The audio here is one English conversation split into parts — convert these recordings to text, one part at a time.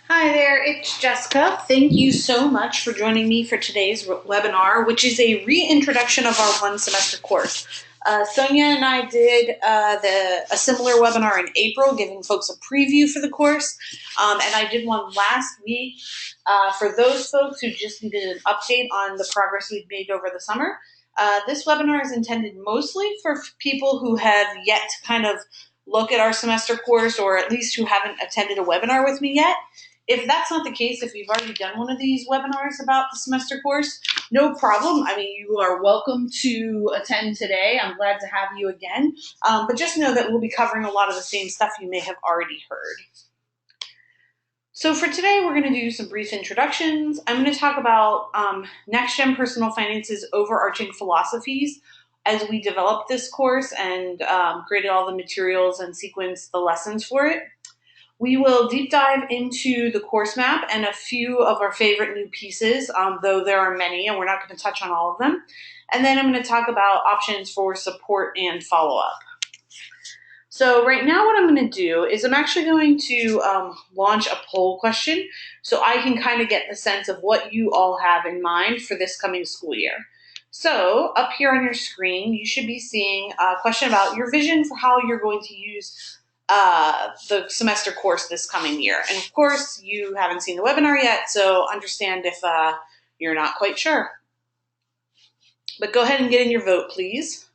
Hi there, it's Jessica. Thank you so much for joining me for today's webinar, which is a reintroduction of our one semester course. Sonia and I did a similar webinar in April, giving folks a preview for the course, and I did one last week for those folks who just needed an update on the progress we've made over the summer. This webinar is intended mostly for people who have yet to kind of look at our semester course, or at least who haven't attended a webinar with me yet. If that's not the case, if you've already done one of these webinars about the semester course, no problem. I mean, you are welcome to attend today. I'm glad to have you again. But just know that we'll be covering a lot of the same stuff you may have already heard. So for today, we're going to do some brief introductions. I'm going to talk about Next-Gen Personal Finance's overarching philosophies as we developed this course and created all the materials and sequenced the lessons for it. We will deep dive into the course map and a few of our favorite new pieces, though there are many, and we're not going to touch on all of them. And then I'm going to talk about options for support and follow-up. So right now what I'm going to do is I'm actually going to launch a poll question so I can kind of get the sense of what you all have in mind for this coming school year. So up here on your screen, you should be seeing a question about your vision for how you're going to use the semester course this coming year. And of course, you haven't seen the webinar yet, so understand if you're not quite sure. But go ahead and get in your vote, please.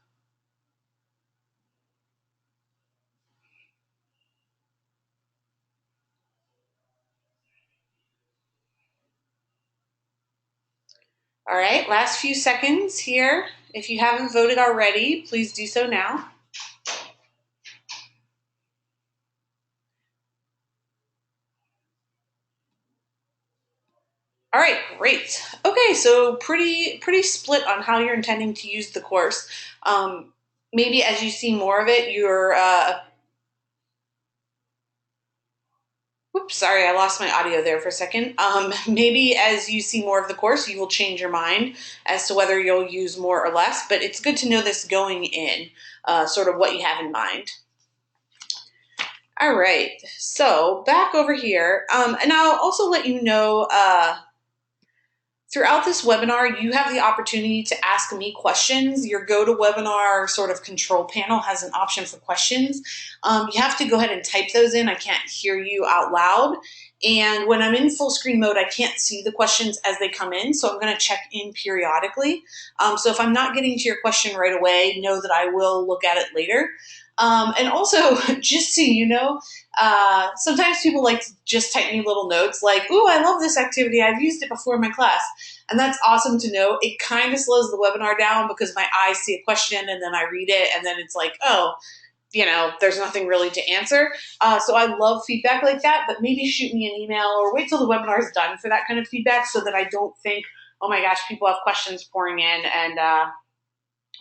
All right, last few seconds here. If you haven't voted already, please do so now. All right, great. Okay, so pretty split on how you're intending to use the course. Maybe as you see more of it, you're Whoops, sorry, I lost my audio there for a second. Maybe as you see more of the course, you will change your mind as to whether you'll use more or less, but it's good to know this going in, sort of what you have in mind. All right, so back over here, and I'll also let you know, throughout this webinar, you have the opportunity to ask me questions. Your GoToWebinar sort of control panel has an option for questions. You have to go ahead and type those in. I can't hear you out loud. And when I'm in full screen mode, I can't see the questions as they come in, so I'm going to check in periodically. So if I'm not getting to your question right away, know that I will look at it later. And also, just so you know, sometimes people like to just type me little notes like, ooh, I love this activity. I've used it before in my class. And that's awesome to know. It kind of slows the webinar down because my eyes see a question and then I read it and then it's like, oh, you know, there's nothing really to answer. So I love feedback like that, but maybe shoot me an email or wait till the webinar is done for that kind of feedback so that I don't think, oh my gosh, people have questions pouring in and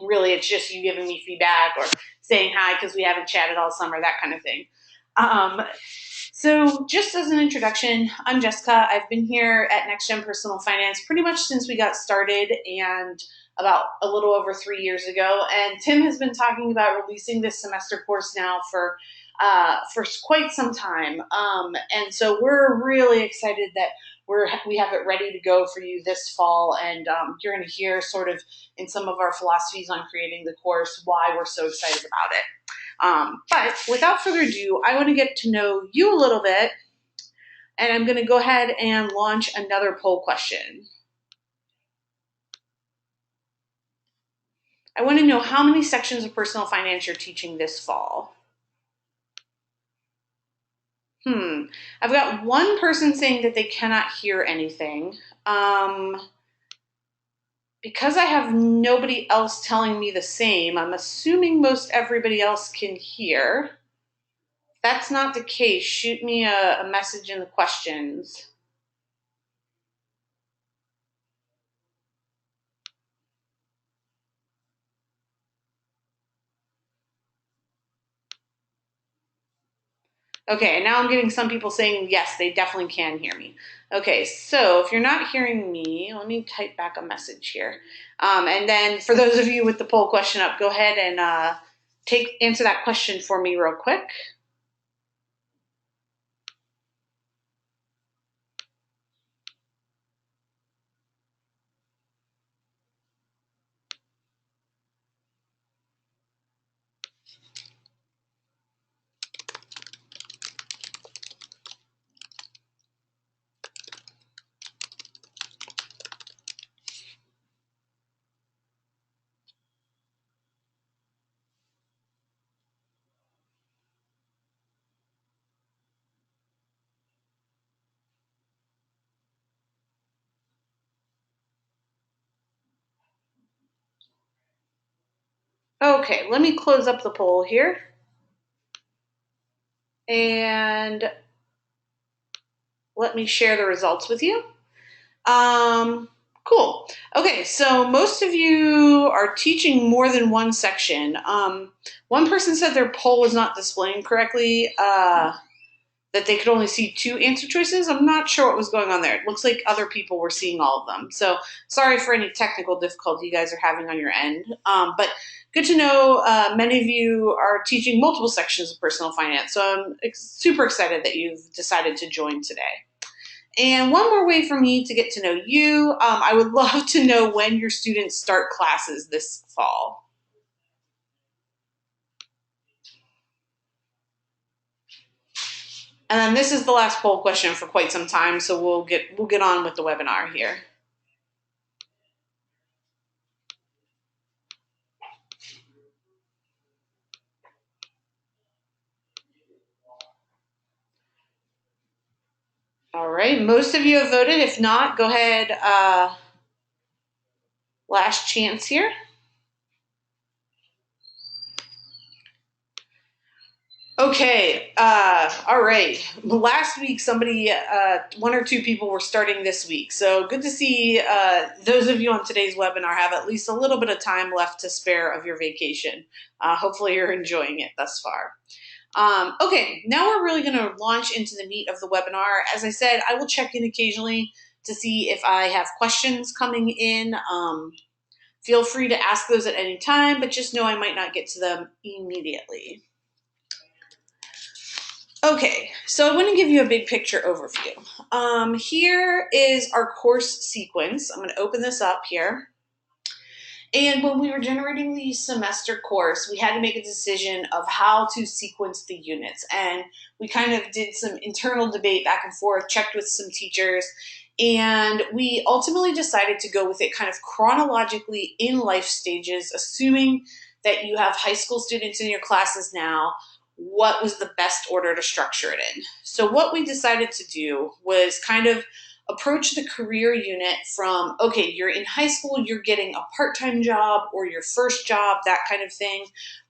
really it's just you giving me feedback or saying hi because we haven't chatted all summer, that kind of thing. So just as an introduction, I'm Jessica. I've been here at Next-Gen Personal Finance pretty much since we got started and about a little over 3 years ago. And Tim has been talking about releasing this semester course now for quite some time. And so we're really excited that we have it ready to go for you this fall. And you're going to hear sort of in some of our philosophies on creating the course why we're so excited about it. But without further ado, I want to get to know you a little bit, and I'm going to go ahead and launch another poll question. I want to know how many sections of personal finance you're teaching this fall. I've got one person saying that they cannot hear anything. Because I have nobody else telling me the same, I'm assuming most everybody else can hear. If that's not the case, shoot me a message in the questions. Okay, now I'm getting some people saying, yes, they definitely can hear me. Okay, so if you're not hearing me, let me type back a message here. And then for those of you with the poll question up, go ahead and answer that question for me real quick. Okay, let me close up the poll here. And let me share the results with you. Cool. Okay, so most of you are teaching more than one section. One person said their poll was not displaying correctly, that they could only see 2 answer choices. I'm not sure what was going on there. It looks like other people were seeing all of them. So sorry for any technical difficulty you guys are having on your end. But good to know many of you are teaching multiple sections of personal finance. So I'm super excited that you've decided to join today. And one more way for me to get to know you, I would love to know when your students start classes this fall. And then this is the last poll question for quite some time, so we'll get on with the webinar here. All right, most of you have voted. If not, go ahead. Last chance here. Okay, all right. Last week, somebody, 1 or 2 people were starting this week. So good to see those of you on today's webinar have at least a little bit of time left to spare of your vacation. Hopefully you're enjoying it thus far. Okay, now we're really gonna launch into the meat of the webinar. As I said, I will check in occasionally to see if I have questions coming in. Feel free to ask those at any time, but just know I might not get to them immediately. Okay, so I want to give you a big picture overview. Here is our course sequence. I'm going to open this up here. And when we were generating the semester course, we had to make a decision of how to sequence the units. And we kind of did some internal debate back and forth, checked with some teachers, and we ultimately decided to go with it kind of chronologically in life stages, assuming that you have high school students in your classes now. What was the best order to structure it in? So what we decided to do was kind of approach the career unit from, okay, you're in high school, you're getting a part-time job or your first job, that kind of thing,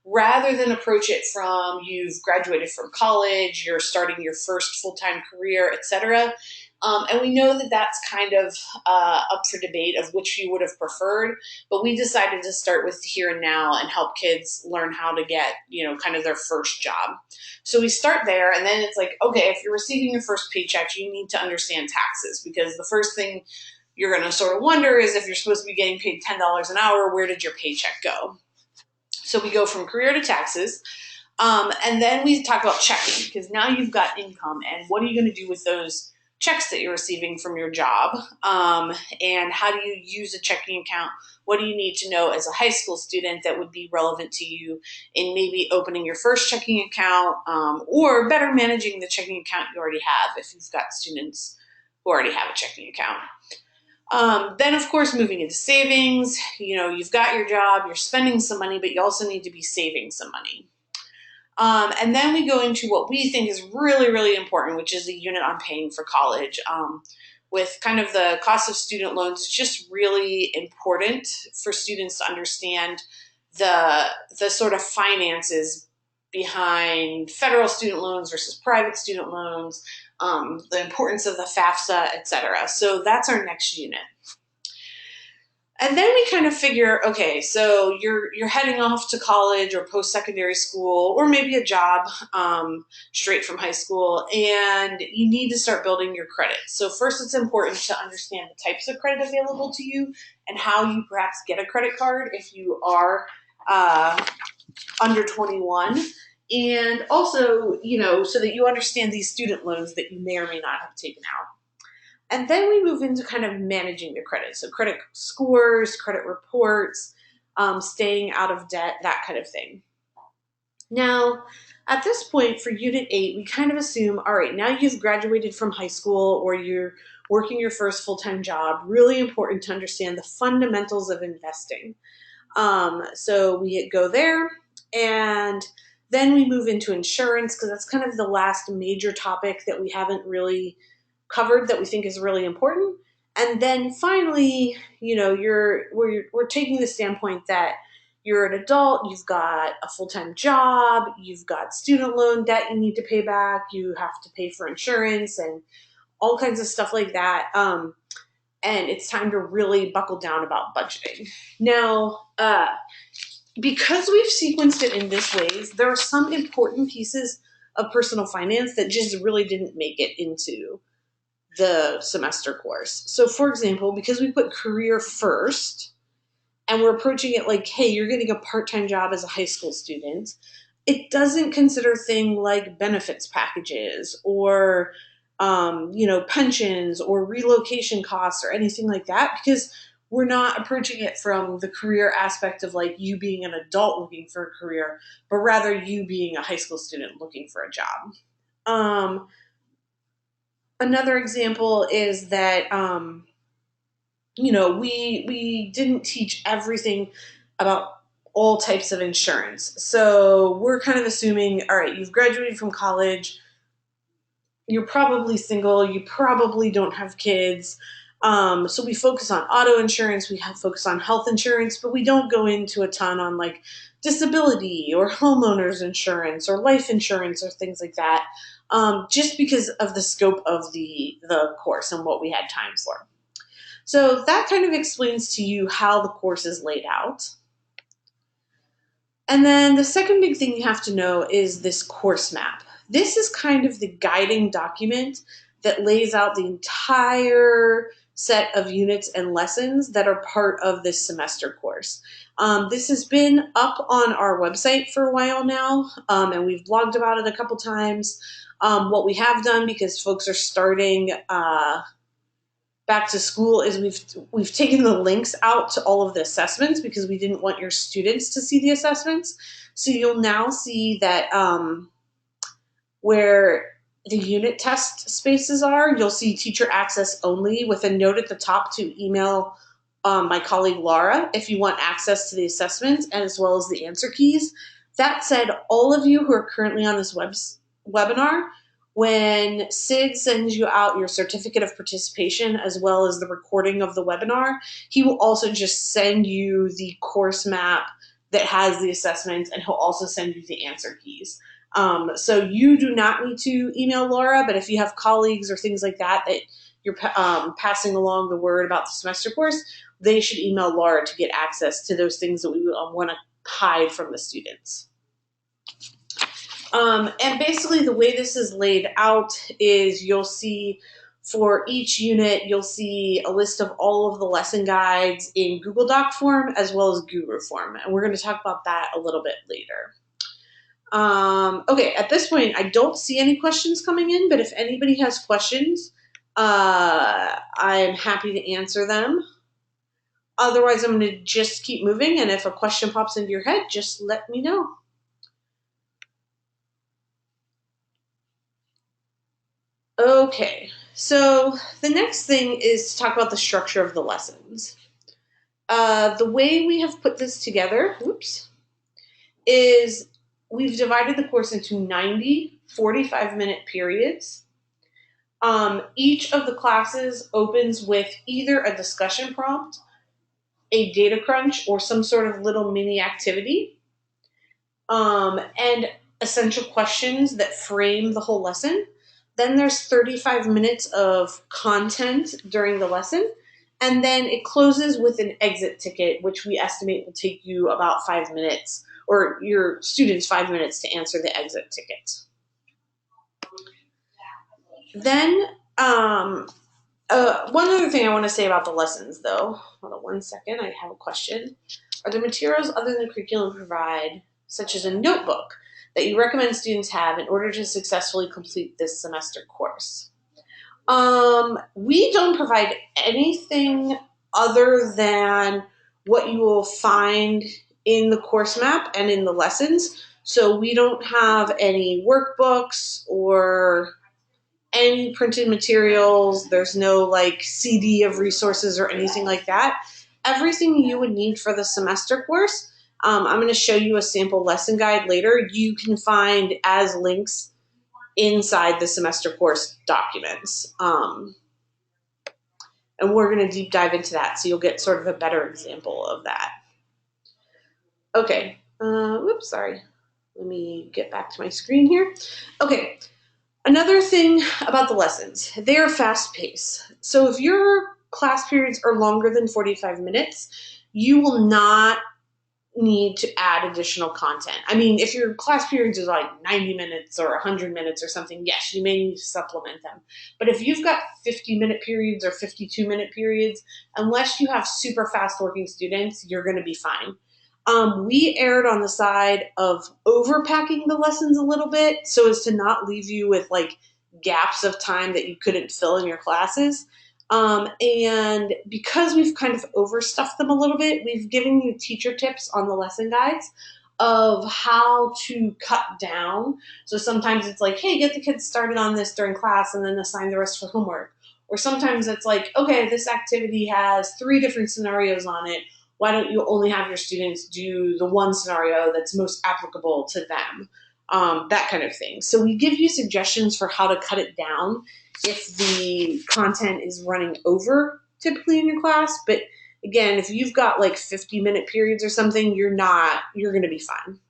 rather than approach it from you've graduated from college, you're starting your first full-time career, etc. And we know that that's kind of up for debate of which you would have preferred, but we decided to start with here and now and help kids learn how to get, kind of their first job. So we start there, and then it's like, okay, if you're receiving your first paycheck, you need to understand taxes, because the first thing you're going to sort of wonder is if you're supposed to be getting paid $10 an hour, where did your paycheck go? So we go from career to taxes. And then we talk about checking, because now you've got income, and what are you going to do with those checks that you're receiving from your job? And how do you use a checking account? What do you need to know as a high school student that would be relevant to you in maybe opening your first checking account, or better managing the checking account you already have if you've got students who already have a checking account? Then, of course, moving into savings. You've got your job, you're spending some money, but you also need to be saving some money. And then we go into what we think is really, really important, which is the unit on paying for college. With kind of the cost of student loans, it's just really important for students to understand the sort of finances behind federal student loans versus private student loans, the importance of the FAFSA, etc. So that's our next unit. And then we kind of figure, okay, so you're heading off to college or post-secondary school, or maybe a job straight from high school, and you need to start building your credit. So first, it's important to understand the types of credit available to you and how you perhaps get a credit card if you are under 21. And also, so that you understand these student loans that you may or may not have taken out. And then we move into kind of managing the credit. So credit scores, credit reports, staying out of debt, that kind of thing. Now, at this point for Unit 8, we kind of assume, all right, now you've graduated from high school or you're working your first full-time job. Really important to understand the fundamentals of investing. So we go there, and then we move into insurance, because that's kind of the last major topic that we haven't really covered that we think is really important. And then finally, we're taking the standpoint that you're an adult, you've got a full-time job, you've got student loan debt you need to pay back, you have to pay for insurance and all kinds of stuff like that. And it's time to really buckle down about budgeting. Now, because we've sequenced it in this ways, there are some important pieces of personal finance that just really didn't make it into the semester course. So for example, because we put career first and we're approaching it like, hey, you're getting a part-time job as a high school student, it doesn't consider things like benefits packages or pensions or relocation costs or anything like that, because we're not approaching it from the career aspect of like you being an adult looking for a career, but rather you being a high school student looking for a job. Another example is that we didn't teach everything about all types of insurance. So we're kind of assuming, all right, you've graduated from college, you're probably single, you probably don't have kids. So we focus on auto insurance, we focus on health insurance, but we don't go into a ton on like disability or homeowners insurance or life insurance or things like that, just because of the scope of the course and what we had time for. So that kind of explains to you how the course is laid out. And then the second big thing you have to know is this course map. This is kind of the guiding document that lays out the entire set of units and lessons that are part of this semester course. This has been up on our website for a while now, and we've blogged about it a couple times. What we have done, because folks are starting back to school, is we've taken the links out to all of the assessments because we didn't want your students to see the assessments. So you'll now see that where the unit test spaces are, you'll see teacher access only with a note at the top to email my colleague Laura if you want access to the assessments as well as the answer keys. That said, all of you who are currently on this webinar, when Sid sends you out your certificate of participation as well as the recording of the webinar, he will also just send you the course map that has the assessments, and he'll also send you the answer keys. So you do not need to email Laura, but if you have colleagues or things like that that you're passing along the word about the semester course, they should email Laura to get access to those things that we want to hide from the students. And basically the way this is laid out is you'll see for each unit, you'll see a list of all of the lesson guides in Google Doc form as well as Guru form. And we're going to talk about that a little bit later. Okay, at this point, I don't see any questions coming in, but if anybody has questions, I'm happy to answer them. Otherwise, I'm going to just keep moving, and if a question pops into your head, just let me know. Okay, so the next thing is to talk about the structure of the lessons. The way we have put this together, is we've divided the course into 90 45-minute periods. Each of the classes opens with either a discussion prompt, a data crunch, or some sort of little mini activity, and essential questions that frame the whole lesson. Then there's 35 minutes of content during the lesson, and then it closes with an exit ticket, which we estimate will take you about 5 minutes, or your students 5 minutes to answer the exit ticket. Then, one other thing I want to say about the lessons, though. Hold on 1 second, I have a question. Are there materials other than the curriculum provide, such as a notebook, that you recommend students have in order to successfully complete this semester course? We don't provide anything other than what you will find in the course map and in the lessons. So we don't have any workbooks or any printed materials. There's no like CD of resources or anything like that. Everything you would need for the semester course, I'm going to show you a sample lesson guide later, you can find as links inside the semester course documents. And we're going to deep dive into that so you'll get sort of a better example of that. Okay, whoops, sorry. Let me get back to my screen here. Okay, another thing about the lessons, they are fast paced. So if your class periods are longer than 45 minutes, you will not need to add additional content. I mean, if your class periods is like 90 minutes or 100 minutes or something, yes, you may need to supplement them. But if you've got 50-minute periods or 52-minute periods, unless you have super fast working students, you're going to be fine. We erred on the side of overpacking the lessons a little bit so as to not leave you with like gaps of time that you couldn't fill in your classes. And because we've kind of overstuffed them a little bit, we've given you teacher tips on the lesson guides of how to cut down. So sometimes it's like, hey, get the kids started on this during class and then assign the rest for homework. Or sometimes it's like, okay, this activity has 3 different scenarios on it. Why don't you only have your students do the one scenario that's most applicable to them? That kind of thing. So we give you suggestions for how to cut it down if the content is running over typically in your class. But again, if you've got like 50-minute periods or something, you're going to be fine.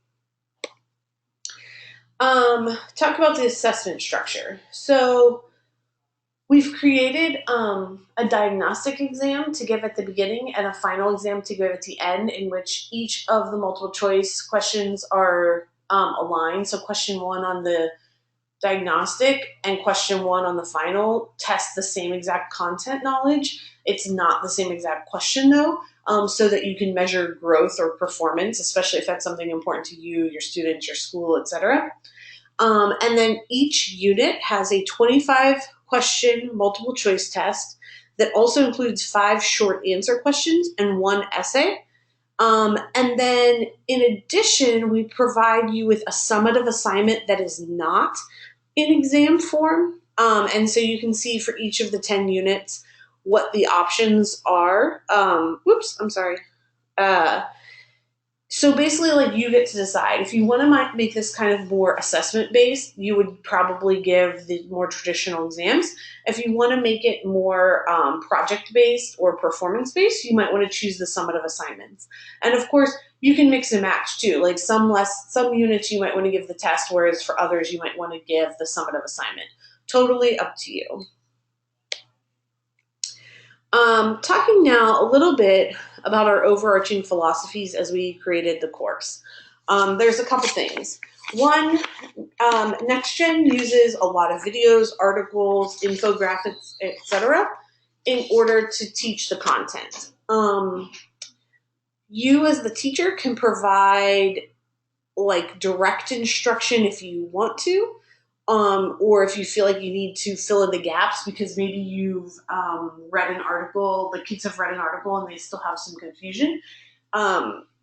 Talk about the assessment structure. So we've created a diagnostic exam to give at the beginning and a final exam to give at the end, in which each of the multiple choice questions are aligned. So question 1 on the diagnostic and question 1 on the final test the same exact content knowledge. It's not the same exact question though, so that you can measure growth or performance, especially if that's something important to you, your students, your school, etc. And then each unit has a 25-question multiple choice test that also includes 5 short answer questions and 1 essay. And then in addition, we provide you with a summative assignment that is not in exam form. And so you can see for each of the 10 units what the options are. So basically, like, you get to decide. If you want to make this kind of more assessment-based, you would probably give the more traditional exams. If you want to make it more project-based or performance-based, you might want to choose the summative assignments. And of course, you can mix and match too. Like some units you might want to give the test, whereas for others you might want to give the summative assignment. Totally up to you. Talking now a little bit about our overarching philosophies as we created the course. There's a couple things. One, NextGen uses a lot of videos, articles, infographics, etc. in order to teach the content. You as the teacher can provide like direct instruction if you want to, or if you feel like you need to fill in the gaps because maybe you've read an article, the kids have read an article and they still have some confusion.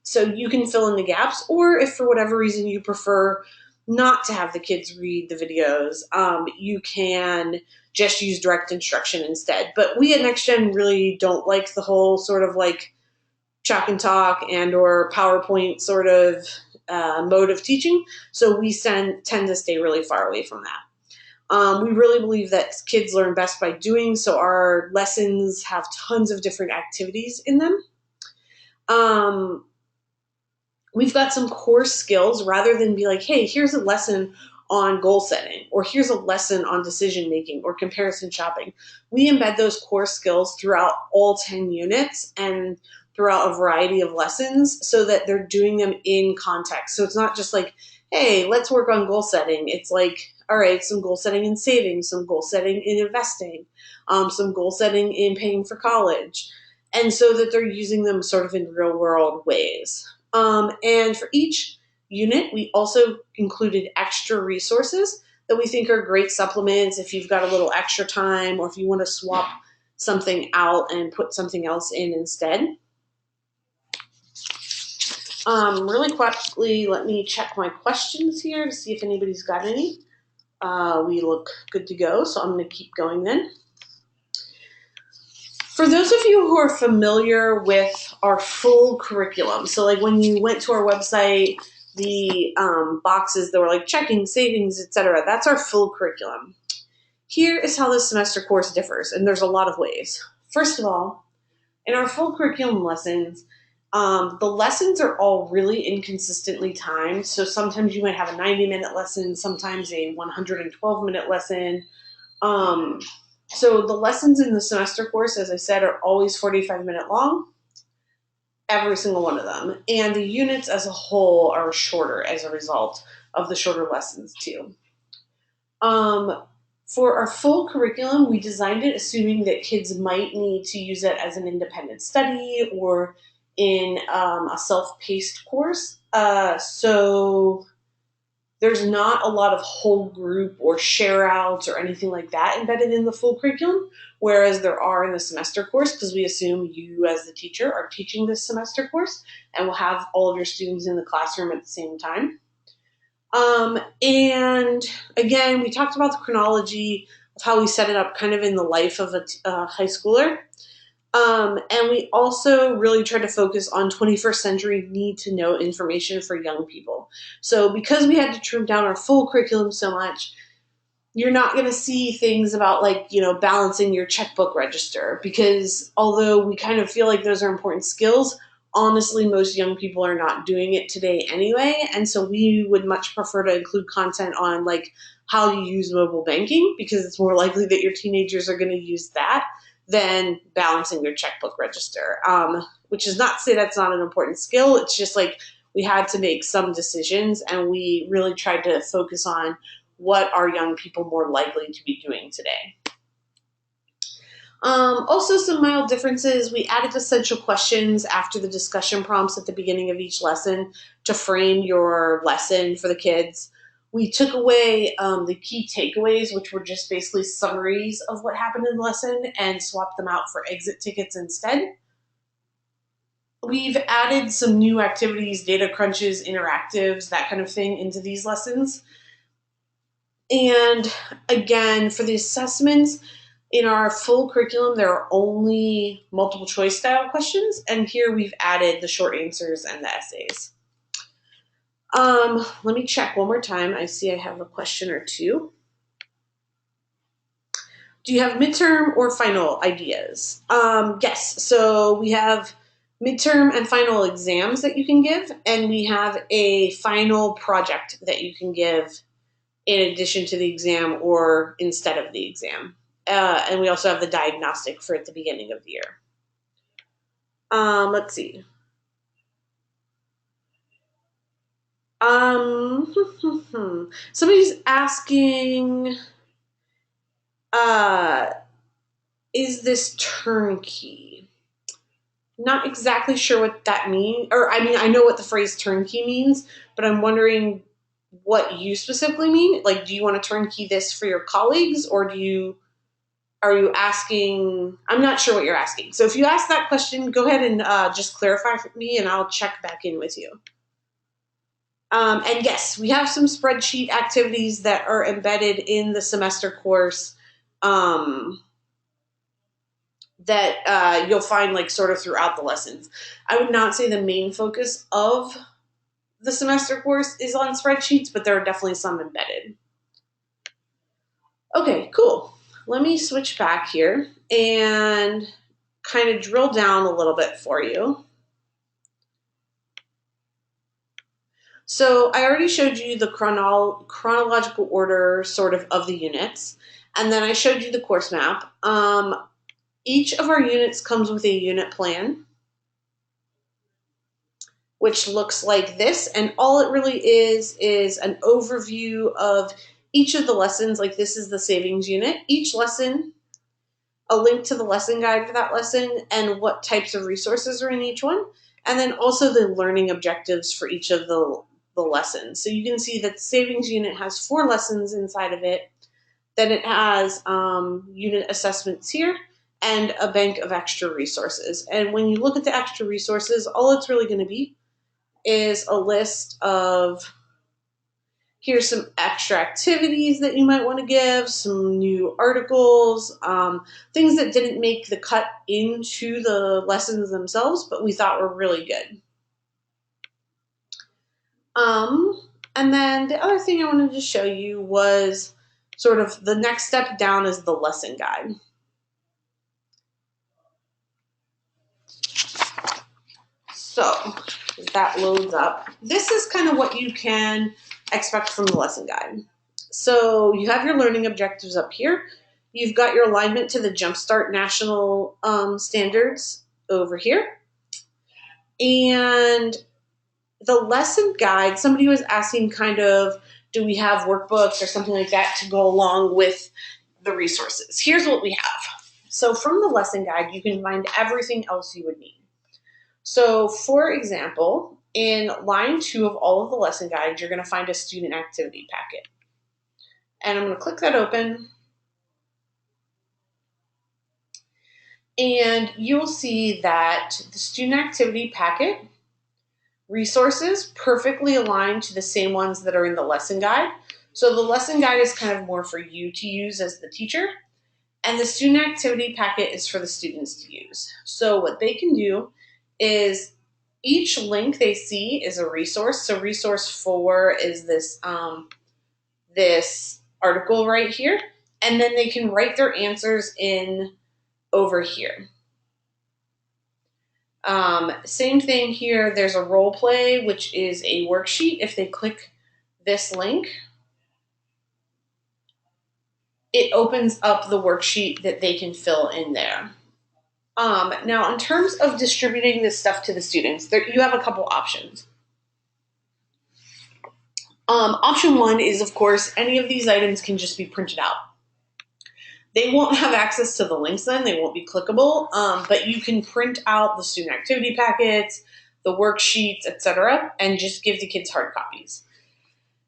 So you can fill in the gaps, or if for whatever reason you prefer not to have the kids read the videos, you can just use direct instruction instead. But we at NextGen really don't like the whole sort of like chalk and talk and or PowerPoint sort of mode of teaching, so we tend to stay really far away from that. We really believe that kids learn best by doing, so our lessons have tons of different activities in them. We've got some core skills rather than be like, hey, here's a lesson on goal setting, or here's a lesson on decision making or comparison shopping. We embed those core skills throughout all 10 units and throughout a variety of lessons so that they're doing them in context. So it's not just like, hey, let's work on goal setting. It's like, all right, some goal setting in savings, some goal setting in investing, some goal setting in paying for college. And so that they're using them sort of in real world ways. And for each unit, we also included extra resources that we think are great supplements if you've got a little extra time or if you want to swap something out and put something else in instead. Really quickly, let me check my questions here to see if anybody's got any. We look good to go, so I'm going to keep going then. For those of you who are familiar with our full curriculum, so like when you went to our website, the boxes that were like checking, savings, etc., that's our full curriculum. Here is how this semester course differs, and there's a lot of ways. First of all, in our full curriculum lessons, The lessons are all really inconsistently timed. So sometimes you might have a 90-minute lesson, sometimes a 112-minute lesson. So the lessons in the semester course, as I said, are always 45-minute long, every single one of them. And the units as a whole are shorter as a result of the shorter lessons too. For our full curriculum, we designed it assuming that kids might need to use it as an independent study or in a self-paced course. So there's not a lot of whole group or share outs or anything like that embedded in the full curriculum, whereas there are in the semester course, because we assume you as the teacher are teaching this semester course and will have all of your students in the classroom at the same time. And again, we talked about the chronology of how we set it up kind of in the life of a high schooler. And we also really try to focus on 21st century need to know information for young people. So because we had to trim down our full curriculum so much, you're not going to see things about balancing your checkbook register, because although we kind of feel like those are important skills, honestly, most young people are not doing it today anyway. And so we would much prefer to include content on how you use mobile banking, because it's more likely that your teenagers are going to use that than balancing your checkbook register, which is not to say that's not an important skill. It's just we had to make some decisions, and we really tried to focus on what are young people more likely to be doing today. Also, some mild differences. We added essential questions after the discussion prompts at the beginning of each lesson to frame your lesson for the kids. We took away the key takeaways, which were just basically summaries of what happened in the lesson, and swapped them out for exit tickets instead. We've added some new activities, data crunches, interactives, that kind of thing into these lessons. And again, for the assessments, in our full curriculum, there are only multiple choice style questions, and here we've added the short answers and the essays. Let me check one more time. I see I have a question or two. Do you have midterm or final ideas? Yes, so we have midterm and final exams that you can give, and we have a final project that you can give in addition to the exam or instead of the exam. And we also have the diagnostic for at the beginning of the year. Let's see. Somebody's asking, is this turnkey? Not exactly sure what that means. Or, I know what the phrase turnkey means, but I'm wondering what you specifically mean. Do you want to turnkey this for your colleagues, or are you asking? I'm not sure what you're asking. So if you ask that question, go ahead and just clarify for me, and I'll check back in with you. And yes, we have some spreadsheet activities that are embedded in the semester course that you'll find sort of throughout the lessons. I would not say the main focus of the semester course is on spreadsheets, but there are definitely some embedded. Okay, cool. Let me switch back here and kind of drill down a little bit for you. So I already showed you the chronological order sort of the units, and then I showed you the course map. Each of our units comes with a unit plan, which looks like this, and all it really is an overview of each of the lessons. This is the savings unit. Each lesson, a link to the lesson guide for that lesson, and what types of resources are in each one, and then also the learning objectives for each of the lessons. So you can see that the savings unit has 4 lessons inside of it. Then it has unit assessments here and a bank of extra resources. And when you look at the extra resources, all it's really going to be is a list of, here's some extra activities that you might want to give, some new articles, things that didn't make the cut into the lessons themselves, but we thought were really good. And then the other thing I wanted to show you was sort of the next step down is the lesson guide. So as that loads up, this is kind of what you can expect from the lesson guide. So you have your learning objectives up here. You've got your alignment to the Jumpstart National standards over here. And the lesson guide, somebody was asking kind of, do we have workbooks or something like that to go along with the resources? Here's what we have. So from the lesson guide, you can find everything else you would need. So for example, in line 2 of all of the lesson guides, you're going to find a student activity packet. And I'm going to click that open. And you'll see that the student activity packet resources perfectly aligned to the same ones that are in the lesson guide. So the lesson guide is kind of more for you to use as the teacher, and the student activity packet is for the students to use. So what they can do is each link they see is a resource. So resource 4 is this, this article right here, and then they can write their answers in over here. Same thing here, there's a role play, which is a worksheet. If they click this link, it opens up the worksheet that they can fill in there. Now, in terms of distributing this stuff to the students, you have a couple options. Option 1 is, of course, any of these items can just be printed out. They won't have access to the links then, they won't be clickable, but you can print out the student activity packets, the worksheets, etc., and just give the kids hard copies.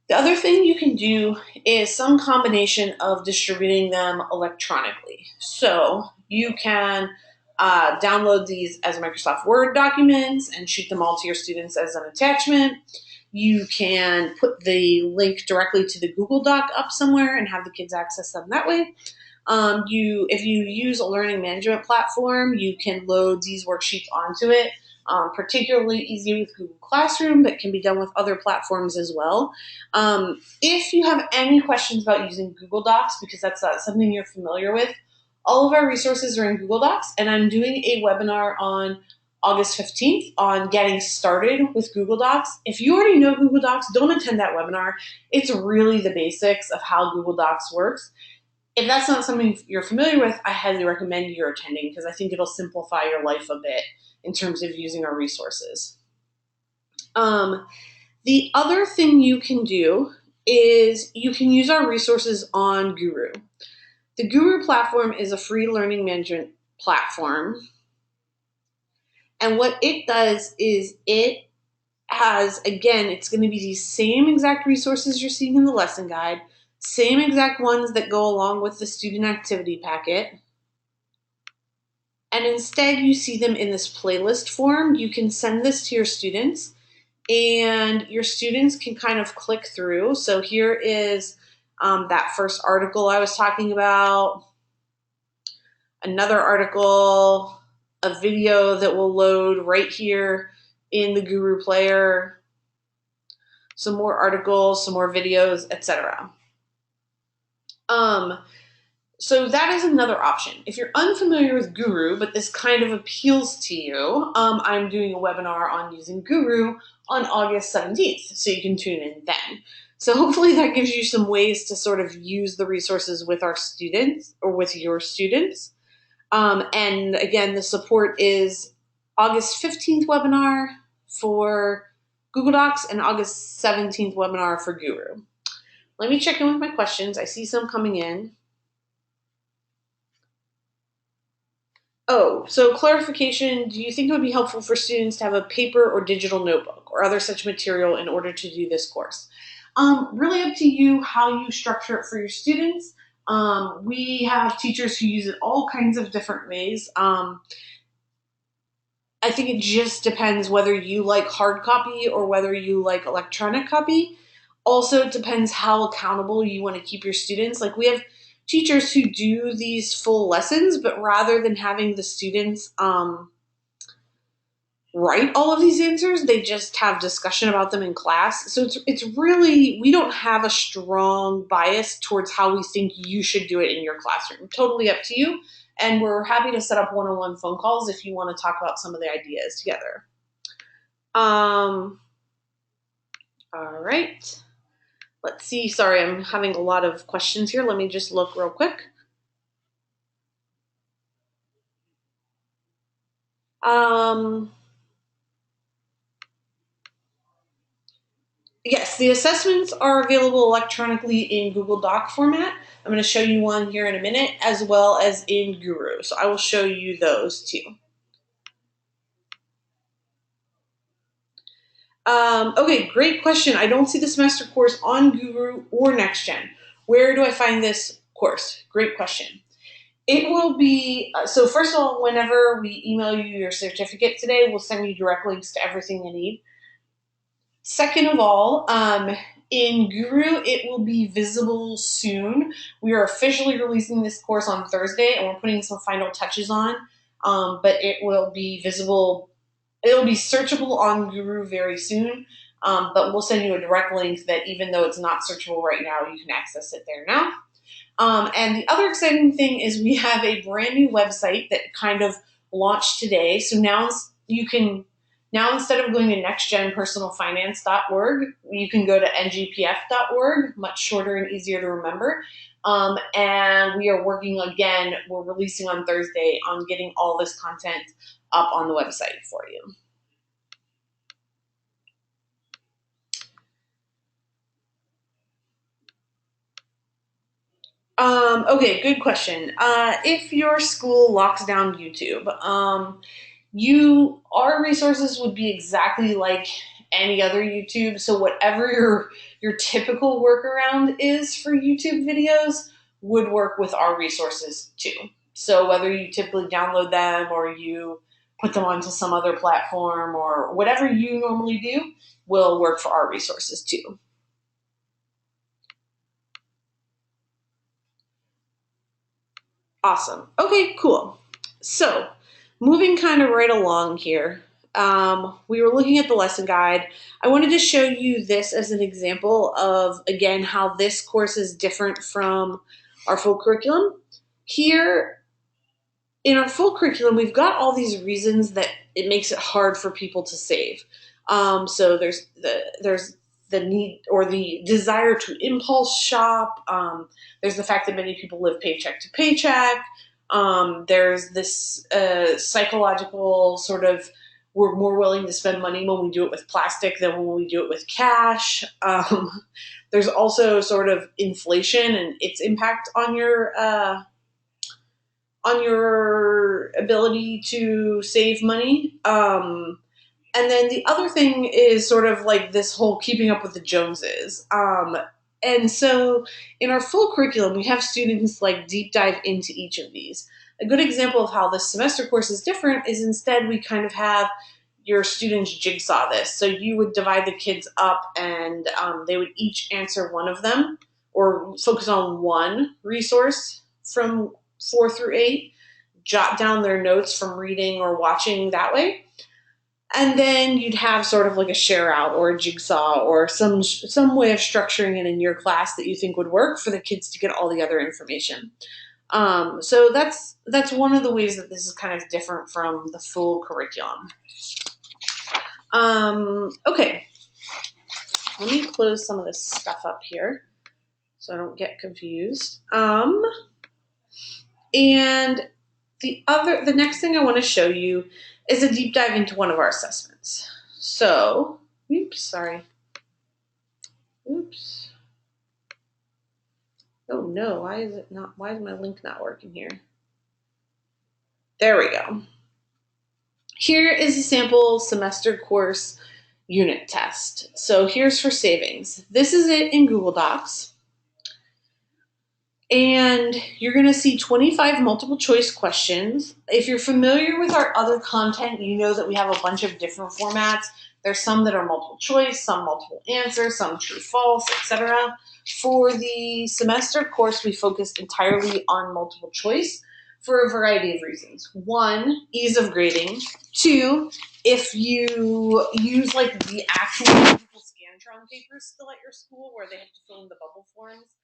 The other thing you can do is some combination of distributing them electronically. So you can download these as Microsoft Word documents and shoot them all to your students as an attachment. You can put the link directly to the Google Doc up somewhere and have the kids access them that way. If you use a learning management platform, you can load these worksheets onto it. Particularly easy with Google Classroom, but can be done with other platforms as well. If you have any questions about using Google Docs, because that's not something you're familiar with, all of our resources are in Google Docs, and I'm doing a webinar on August 15th on getting started with Google Docs. If you already know Google Docs, don't attend that webinar. It's really the basics of how Google Docs works. If that's not something you're familiar with, I highly recommend you're attending because I think it'll simplify your life a bit in terms of using our resources. The other thing you can do is you can use our resources on Guru. The Guru platform is a free learning management platform. And what it does is it has, again, it's going to be these same exact resources you're seeing in the lesson guide, same exact ones that go along with the student activity packet. And instead you see them in this playlist form. You can send this to your students and your students can kind of click through. So here is that first article I was talking about, another article, a video that will load right here in the Guru player, some more articles, some more videos, etc. So that is another option. If you're unfamiliar with Guru, but this kind of appeals to you, I'm doing a webinar on using Guru on August 17th, so you can tune in then. So hopefully that gives you some ways to sort of use the resources with our students or with your students. And again, the support is August 15th webinar for Google Docs and August 17th webinar for Guru. Let me check in with my questions. I see some coming in. Oh, so clarification, do you think it would be helpful for students to have a paper or digital notebook or other such material in order to do this course? Really up to you how you structure it for your students. We have teachers who use it all kinds of different ways. I think it just depends whether you like hard copy or whether you like electronic copy. Also, it depends how accountable you want to keep your students. Like we have teachers who do these full lessons, but rather than having the students write all of these answers, they just have discussion about them in class. So it's really, we don't have a strong bias towards how we think you should do it in your classroom. Totally up to you. And we're happy to set up one-on-one phone calls if you want to talk about some of the ideas together. All right. Let's see. Sorry, I'm having a lot of questions here. Let me just look real quick. Yes, the assessments are available electronically in Google Doc format. I'm going to show you one here in a minute, as well as in Guru. So I will show you those too. Okay, great question. I don't see the semester course on Guru or NextGen. Where do I find this course? Great question. It will be, so first of all, whenever we email you your certificate today, we'll send you direct links to everything you need. Second of all, in Guru, it will be visible soon. We are officially releasing this course on Thursday, and we're putting some final touches on, but it will be visible. It'll be searchable on Guru very soon, but we'll send you a direct link that even though it's not searchable right now, you can access it there now. And the other exciting thing is we have a brand new website that kind of launched today. So now you can, now instead of going to nextgenpersonalfinance.org, you can go to ngpf.org, much shorter and easier to remember. And we are working again, we're releasing on Thursday on getting all this content up on the website for you. Okay, good question. If your school locks down YouTube, our resources would be exactly like any other YouTube. So whatever your typical workaround is for YouTube videos would work with our resources too. So whether you typically download them or you put them onto some other platform or whatever you normally do will work for our resources too. Awesome. Okay, cool. So, moving kind of right along here, we were looking at the lesson guide. I wanted to show you this as an example of, again, how this course is different from our full curriculum. Here, in our full curriculum, we've got all these reasons that it makes it hard for people to save. So there's the need or the desire to impulse shop. There's the fact that many people live paycheck to paycheck. There's this psychological sort of we're more willing to spend money when we do it with plastic than when we do it with cash. There's also sort of inflation and its impact on your ability to save money. And then the other thing is sort of like this whole keeping up with the Joneses. And so in our full curriculum, we have students like deep dive into each of these. A good example of how this semester course is different is instead we kind of have your students jigsaw this. So you would divide the kids up and they would each answer one of them or focus on one resource from 4 through 8, jot down their notes from reading or watching that way. And then you'd have sort of like a share out or a jigsaw or some way of structuring it in your class that you think would work for the kids to get all the other information. So that's one of the ways that this is kind of different from the full curriculum. Okay, let me close some of this stuff up here so I don't get confused. And the next thing I want to show you is a deep dive into one of our assessments. So, oops. Oh no, why is my link not working here? There we go. Here is a sample semester course unit test. So here's for savings. This is it in Google Docs. And you're going to see 25 multiple choice questions. If you're familiar with our other content, you know that we have a bunch of different formats. There's some that are multiple choice, some multiple answer, some true false, etc. For the semester course, we focused entirely on multiple choice for a variety of reasons. One, ease of grading. Two, if you use like the actual Scantron papers still at your school where they have to fill in the bubble forms,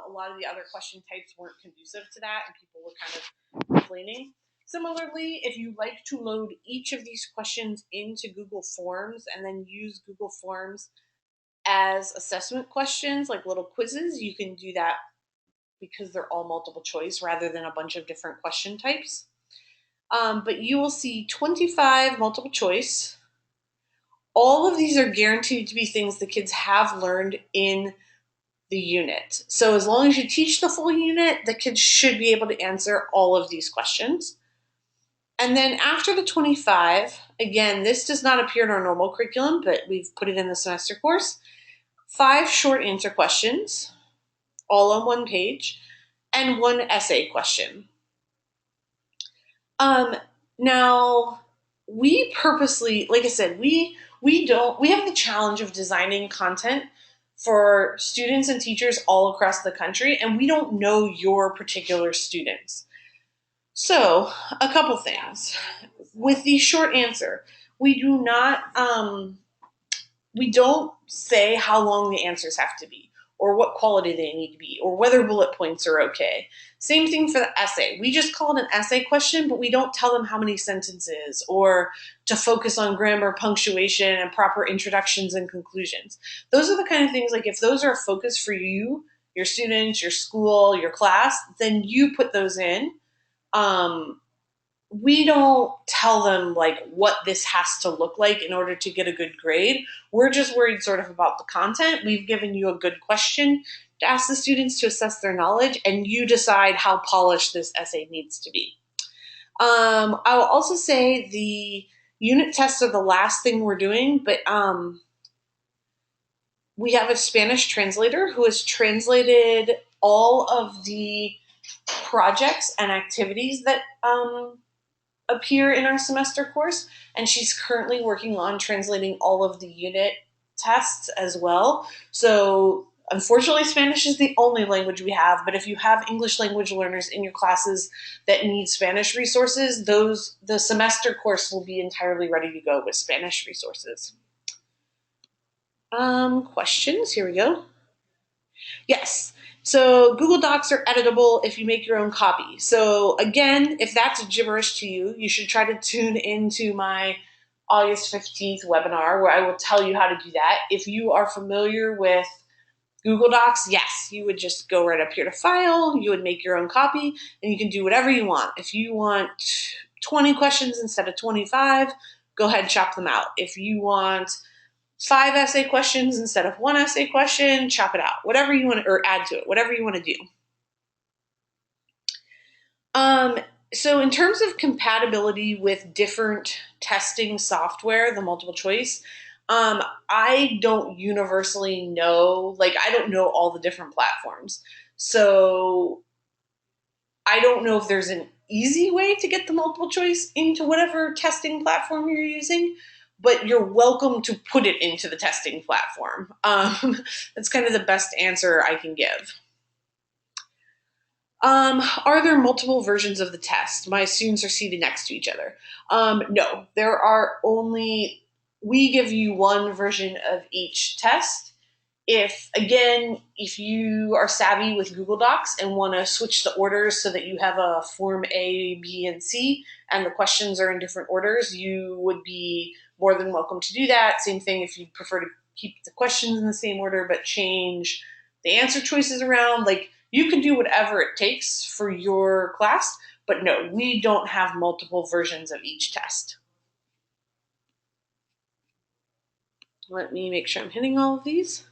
a lot of the other question types weren't conducive to that, and people were kind of complaining. Similarly, if you like to load each of these questions into Google Forms and then use Google Forms as assessment questions, like little quizzes, you can do that because they're all multiple choice rather than a bunch of different question types. But you will see 25 multiple choice. All of these are guaranteed to be things the kids have learned in the unit. So as long as you teach the full unit, the kids should be able to answer all of these questions. And then after the 25, again, this does not appear in our normal curriculum, but we've put it in the semester course, 5 short answer questions, all on one page, and 1 essay question. Now, we purposely, like I said, we have the challenge of designing content for students and teachers all across the country, and we don't know your particular students. So, a couple things. With the short answer, we don't say how long the answers have to be, or what quality they need to be, or whether bullet points are okay. Same thing for the essay. We just call it an essay question, but we don't tell them how many sentences, or to focus on grammar, punctuation, and proper introductions and conclusions. Those are the kind of things, like if those are a focus for you, your students, your school, your class, then you put those in. We don't tell them like what this has to look like in order to get a good grade. We're just worried sort of about the content. We've given you a good question to ask the students to assess their knowledge, and you decide how polished this essay needs to be. I will also say the unit tests are the last thing we're doing, but we have a Spanish translator who has translated all of the projects and activities that appear in our semester course, and she's currently working on translating all of the unit tests as well. So unfortunately, Spanish is the only language we have, but if you have English language learners in your classes that need Spanish resources, the semester course will be entirely ready to go with Spanish resources. Questions, here we go. Yes. So Google Docs are editable if you make your own copy. So again, if that's gibberish to you, you should try to tune into my August 15th webinar where I will tell you how to do that. If you are familiar with Google Docs, yes, you would just go right up here to File, you would make your own copy, and you can do whatever you want. If you want 20 questions instead of 25, go ahead and chop them out. If you want 5 essay questions instead of 1 essay question, chop it out, whatever you want, or add to it, whatever you want to do. So in terms of compatibility with different testing software, the multiple choice, I don't universally know, like I don't know all the different platforms. So I don't know if there's an easy way to get the multiple choice into whatever testing platform you're using, but you're welcome to put it into the testing platform. That's kind of the best answer I can give. Are there multiple versions of the test? My students are seated next to each other. No, there are only, we give you one version of each test. If you are savvy with Google Docs and want to switch the orders so that you have a form A, B, and C, and the questions are in different orders, you would be more than welcome to do that. Same thing if you prefer to keep the questions in the same order but change the answer choices around. Like, you can do whatever it takes for your class, but no, we don't have multiple versions of each test. Let me make sure I'm hitting all of these.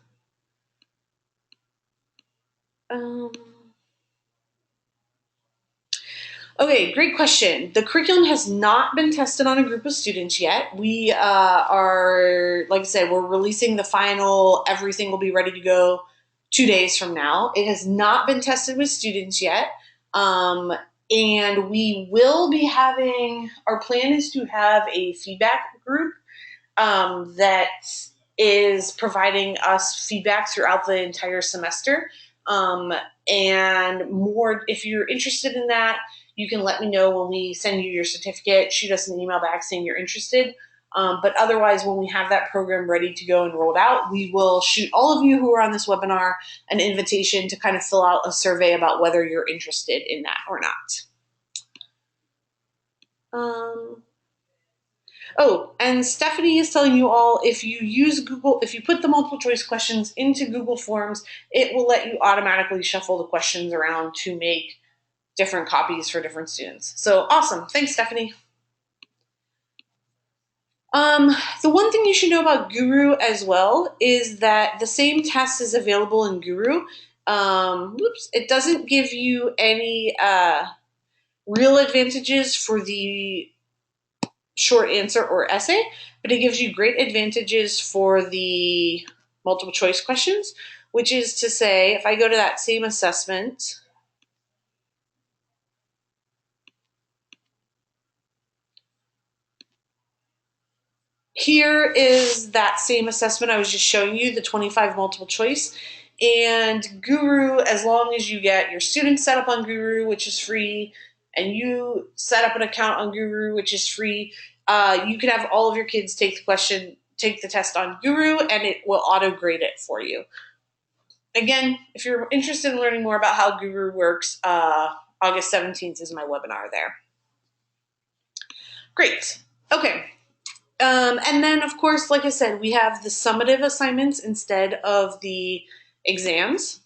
Okay, great question. The curriculum has not been tested on a group of students yet. We are, like I said, we're releasing the final, everything will be ready to go 2 days from now. It has not been tested with students yet. And we will be having, our plan is to have a feedback group that is providing us feedback throughout the entire semester. And more, if you're interested in that, you can let me know when we send you your certificate. Shoot us an email back saying you're interested. But otherwise, when we have that program ready to go and rolled out, we will shoot all of you who are on this webinar an invitation to kind of fill out a survey about whether you're interested in that or not. Oh, and Stephanie is telling you all, if you use Google, if you put the multiple choice questions into Google Forms, it will let you automatically shuffle the questions around to make different copies for different students. So awesome. Thanks, Stephanie. The one thing you should know about Guru as well is that the same test is available in Guru. It doesn't give you any real advantages for the short answer or essay, but it gives you great advantages for the multiple choice questions, which is to say, if I go to that same assessment, here is that same assessment I was just showing you, the 25 multiple choice. And Guru, as long as you get your students set up on Guru, which is free, and you set up an account on Guru, which is free, you can have all of your kids take the test on Guru, and it will auto grade it for you. Again, if you're interested in learning more about how Guru works, August 17th is my webinar there. Great. Okay. And then, of course, like I said, we have the summative assignments instead of the exams.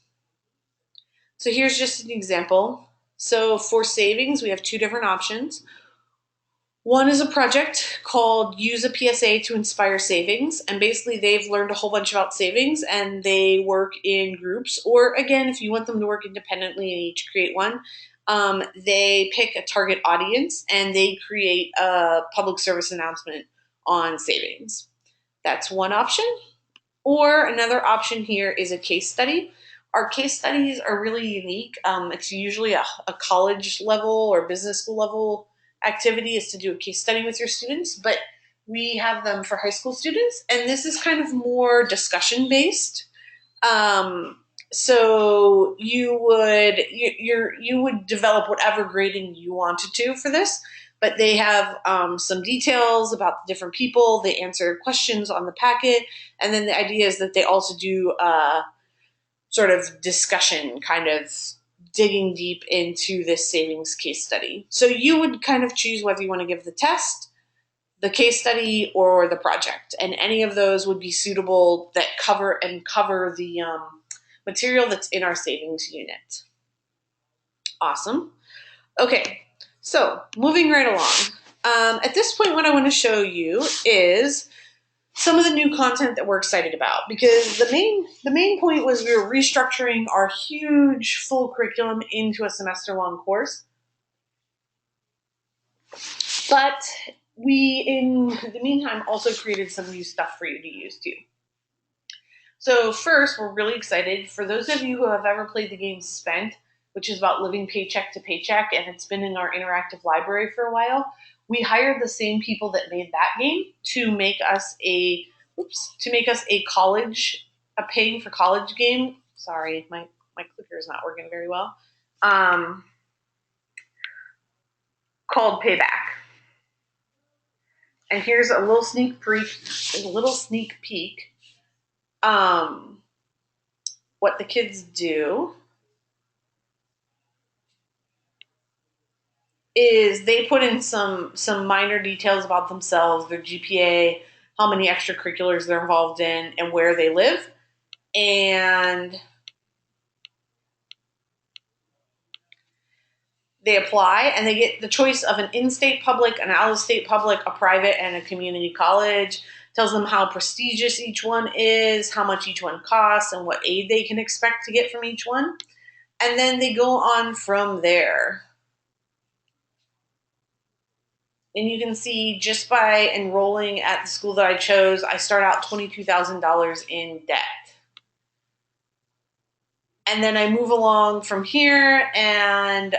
So here's just an example. So for savings, we have two different options. One is a project called Use a PSA to Inspire Savings, and basically they've learned a whole bunch about savings and they work in groups, or again, if you want them to work independently and each create one, they pick a target audience and they create a public service announcement on savings. That's one option. Or another option here is a case study. Our case studies are really unique. It's usually a college level or business school level activity is to do a case study with your students, but we have them for high school students, and this is kind of more discussion based. So you would develop whatever grading you wanted to for this, but they have some details about the different people. They answer questions on the packet, and then the idea is that they also do sort of discussion, kind of digging deep into this savings case study. So you would kind of choose whether you want to give the test, the case study, or the project, and any of those would be suitable that cover the material that's in our savings unit. Awesome. Okay, so moving right along. At this point, what I want to show you is some of the new content that we're excited about, because the main point was we were restructuring our huge full curriculum into a semester-long course. But we, in the meantime, also created some new stuff for you to use too. So first, we're really excited. For those of you who have ever played the game Spent, which is about living paycheck to paycheck, and it's been in our interactive library for a while, we hired the same people that made that game to make us a paying for college game. Sorry, my clicker is not working very well. Called Payback. And here's a little sneak peek. What the kids do is they put in some minor details about themselves, their GPA, how many extracurriculars they're involved in, and where they live. And they apply, and they get the choice of an in-state public, an out-of-state public, a private, and a community college. Tells them how prestigious each one is, how much each one costs, and what aid they can expect to get from each one. And then they go on from there. And you can see just by enrolling at the school that I chose, I start out $22,000 in debt. And then I move along from here and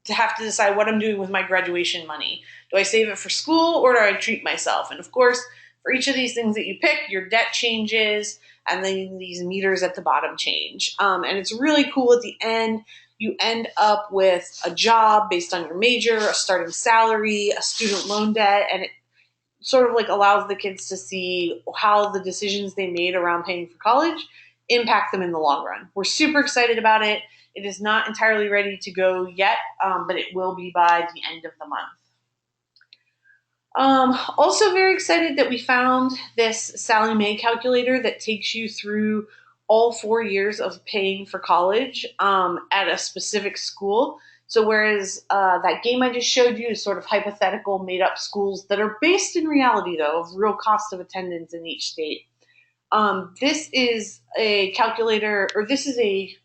to have to decide what I'm doing with my graduation money. Do I save it for school or do I treat myself? And of course, for each of these things that you pick, your debt changes and then these meters at the bottom change. And it's really cool at the end. You end up with a job based on your major, a starting salary, a student loan debt, and it sort of like allows the kids to see how the decisions they made around paying for college impact them in the long run. We're super excited about it. It is not entirely ready to go yet, but it will be by the end of the month. Also very excited that we found this Sally Mae calculator that takes you through all 4 years of paying for college at a specific school. So whereas that game I just showed you is sort of hypothetical, made-up schools that are based in reality, though, of real cost of attendance in each state. This is a calculator, or this is a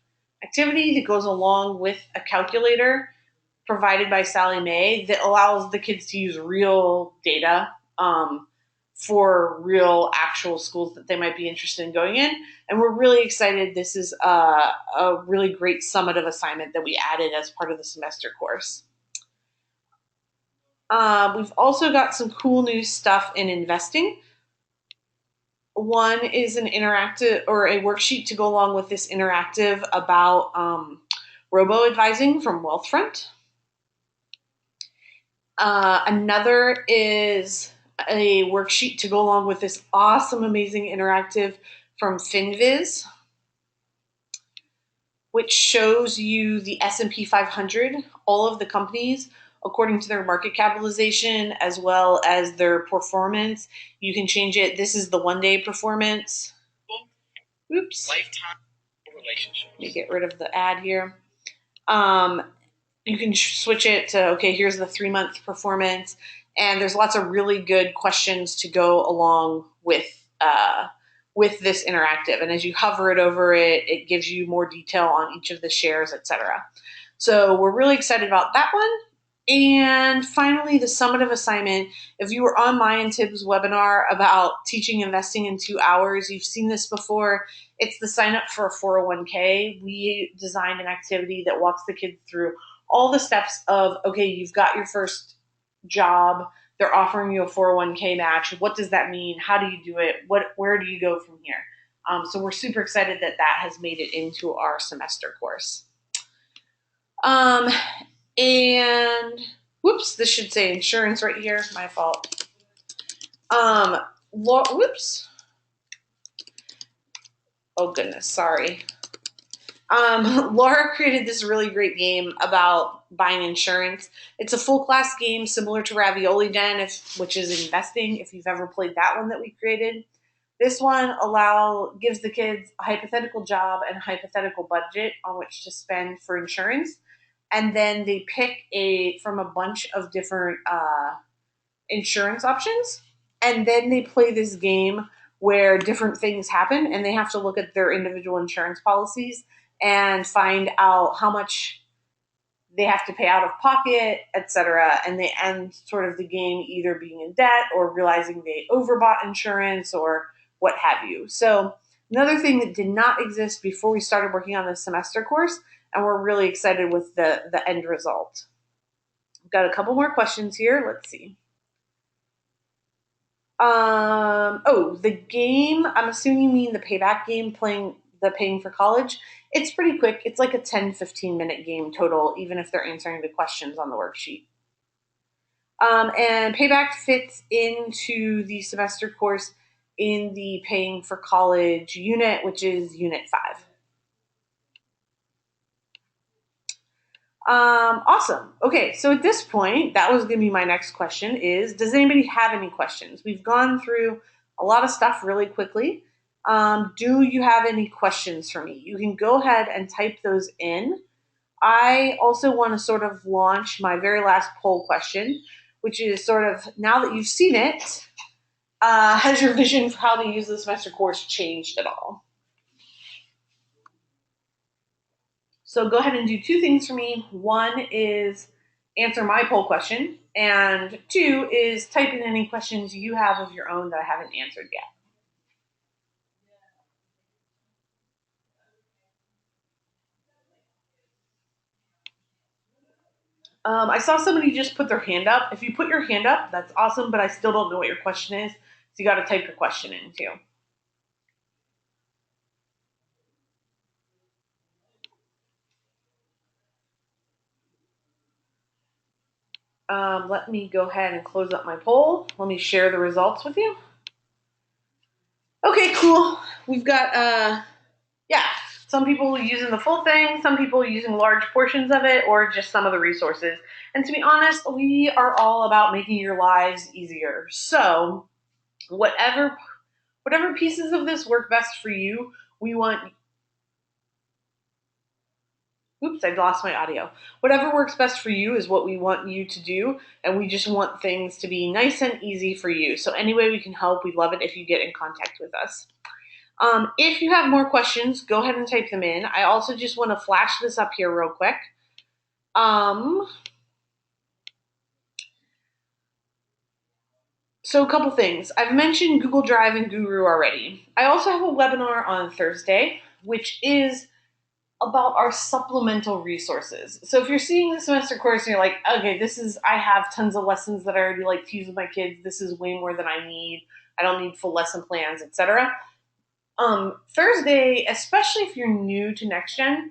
activity that goes along with a calculator provided by Sally Mae that allows the kids to use real data for real actual schools that they might be interested in going in. And we're really excited. This is a really great summative assignment that we added as part of the semester course. We've also got some cool new stuff in investing. One is an interactive or a worksheet to go along with this interactive about robo-advising from Wealthfront. Another is a worksheet to go along with this awesome, amazing interactive from FinViz, which shows you the SP 500, all of the companies according to their market capitalization as well as their performance. You can change it. This is the one-day performance. Oops. Lifetime relationships. Let me get rid of the ad here. You can switch it to, okay, here's the 3-month performance. And there's lots of really good questions to go along with this interactive. And as you hover it over it, it gives you more detail on each of the shares, etc. So we're really excited about that one. And finally, the summative assignment. If you were on my and Tib's webinar about teaching investing in 2 hours, you've seen this before. It's the sign up for a 401k. We designed an activity that walks the kids through all the steps of, okay, you've got your first job. They're offering you a 401k match. What does that mean? How do you do it? Where do you go from here? So we're super excited that that has made it into our semester course. And whoops, this should say insurance right here. My fault. Whoops. Oh goodness, sorry. Laura created this really great game about buying insurance. It's a full class game similar to Ravioli Den, which is investing, if you've ever played that one that we created. This one gives the kids a hypothetical job and a hypothetical budget on which to spend for insurance. And then they pick from a bunch of different insurance options. And then they play this game where different things happen and they have to look at their individual insurance policies and find out how much they have to pay out of pocket, etc. And they end sort of the game either being in debt or realizing they overbought insurance or what have you. So another thing that did not exist before we started working on this semester course, and we're really excited with the end result. We've got a couple more questions here. Let's see. The game, I'm assuming you mean the Payback game, paying for college. It's pretty quick. It's like a 10-15 minute game total, even if they're answering the questions on the worksheet. And Payback fits into the semester course in the paying for college unit, which is unit 5. Awesome. Okay, so at this point, that was going to be my next question is, does anybody have any questions? We've gone through a lot of stuff really quickly. Do you have any questions for me? You can go ahead and type those in. I also want to sort of launch my very last poll question, which is sort of, now that you've seen it, has your vision for how to use the semester course changed at all? So go ahead and do 2 things for me. 1 is answer my poll question, and 2 is type in any questions you have of your own that I haven't answered yet. I saw somebody just put their hand up. If you put your hand up, that's awesome, but I still don't know what your question is, so you got to type your question in too. Let me go ahead and close up my poll. Let me share the results with you. Okay, cool. We've got, Some people using the full thing, some people using large portions of it, or just some of the resources. And to be honest, we are all about making your lives easier. So whatever pieces of this work best for you, we want. Oops, I lost my audio. Whatever works best for you is what we want you to do, and we just want things to be nice and easy for you. So any way we can help, we'd love it if you get in contact with us. If you have more questions, go ahead and type them in. I also just want to flash this up here real quick. So a couple things. I've mentioned Google Drive and Guru already. I also have a webinar on Thursday, which is about our supplemental resources. So if you're seeing the semester course and you're like, okay, I have tons of lessons that I already like to use with my kids. This is way more than I need. I don't need full lesson plans, etc. Thursday, especially if you're new to NextGen,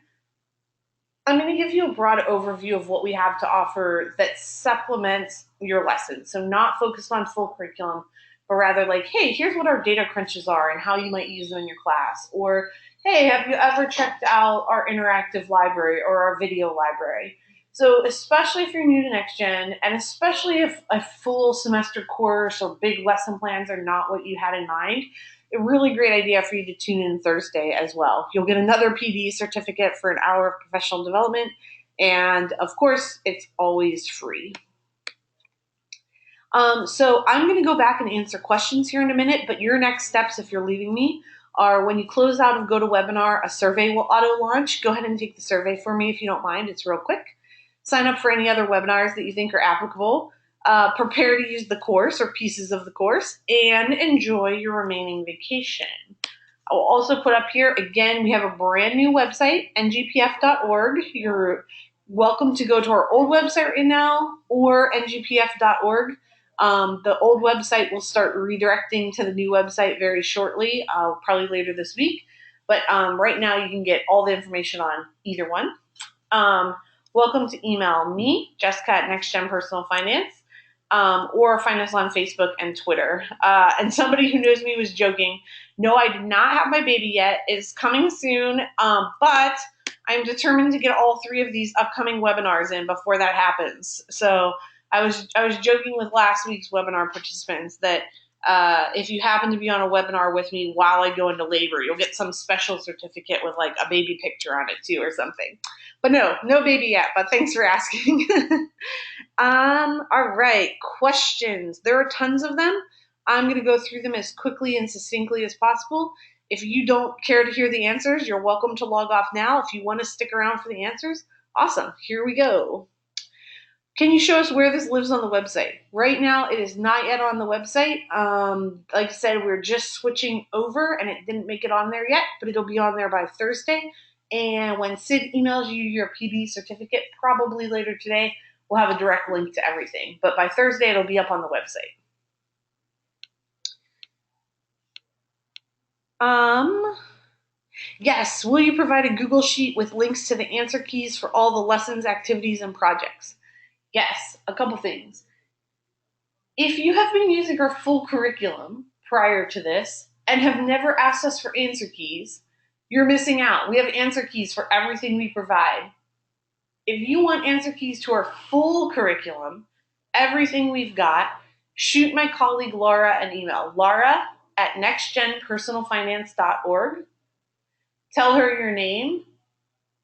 I'm going to give you a broad overview of what we have to offer that supplements your lessons. So not focused on full curriculum, but rather like, hey, here's what our data crunches are and how you might use them in your class. Or, hey, have you ever checked out our interactive library or our video library? So especially if you're new to NextGen, and especially if a full semester course or big lesson plans are not what you had in mind, a really great idea for you to tune in Thursday as well. You'll get another PD certificate for an hour of professional development, and of course, it's always free. So I'm going to go back and answer questions here in a minute, but your next steps, if you're leaving me, are when you close out of GoToWebinar, a survey will auto-launch. Go ahead and take the survey for me if you don't mind. It's real quick. Sign up for any other webinars that you think are applicable. Prepare to use the course or pieces of the course, and enjoy your remaining vacation. I will also put up here, again, we have a brand new website, ngpf.org. You're welcome to go to our old website right now or ngpf.org. The old website will start redirecting to the new website very shortly, probably later this week. But right now you can get all the information on either one. Welcome to email me, Jessica at NextGen Personal Finance. Or find us on Facebook and Twitter. And somebody who knows me was joking. No, I did not have my baby yet. It's coming soon, but I'm determined to get all 3 of these upcoming webinars in before that happens. So I was joking with last week's webinar participants that if you happen to be on a webinar with me while I go into labor, you'll get some special certificate with like a baby picture on it too or something. But no baby yet, but thanks for asking. All right, questions. There are tons of them. I'm going to go through them as quickly and succinctly as possible. If you don't care to hear the answers, you're welcome to log off now. If you want to stick around for the answers, awesome. Here we go. Can you show us where this lives on the website? Right now, it is not yet on the website. Like I said, we're just switching over, and it didn't make it on there yet, but it'll be on there by Thursday. And when Sid emails you your PD certificate, probably later today, we'll have a direct link to everything. But by Thursday, it'll be up on the website. Yes, will you provide a Google Sheet with links to the answer keys for all the lessons, activities, and projects? Yes, a couple things. If you have been using our full curriculum prior to this and have never asked us for answer keys, you're missing out. We have answer keys for everything we provide. If you want answer keys to our full curriculum, everything we've got, shoot my colleague Laura an email. Laura at nextgenpersonalfinance.org. Tell her your name.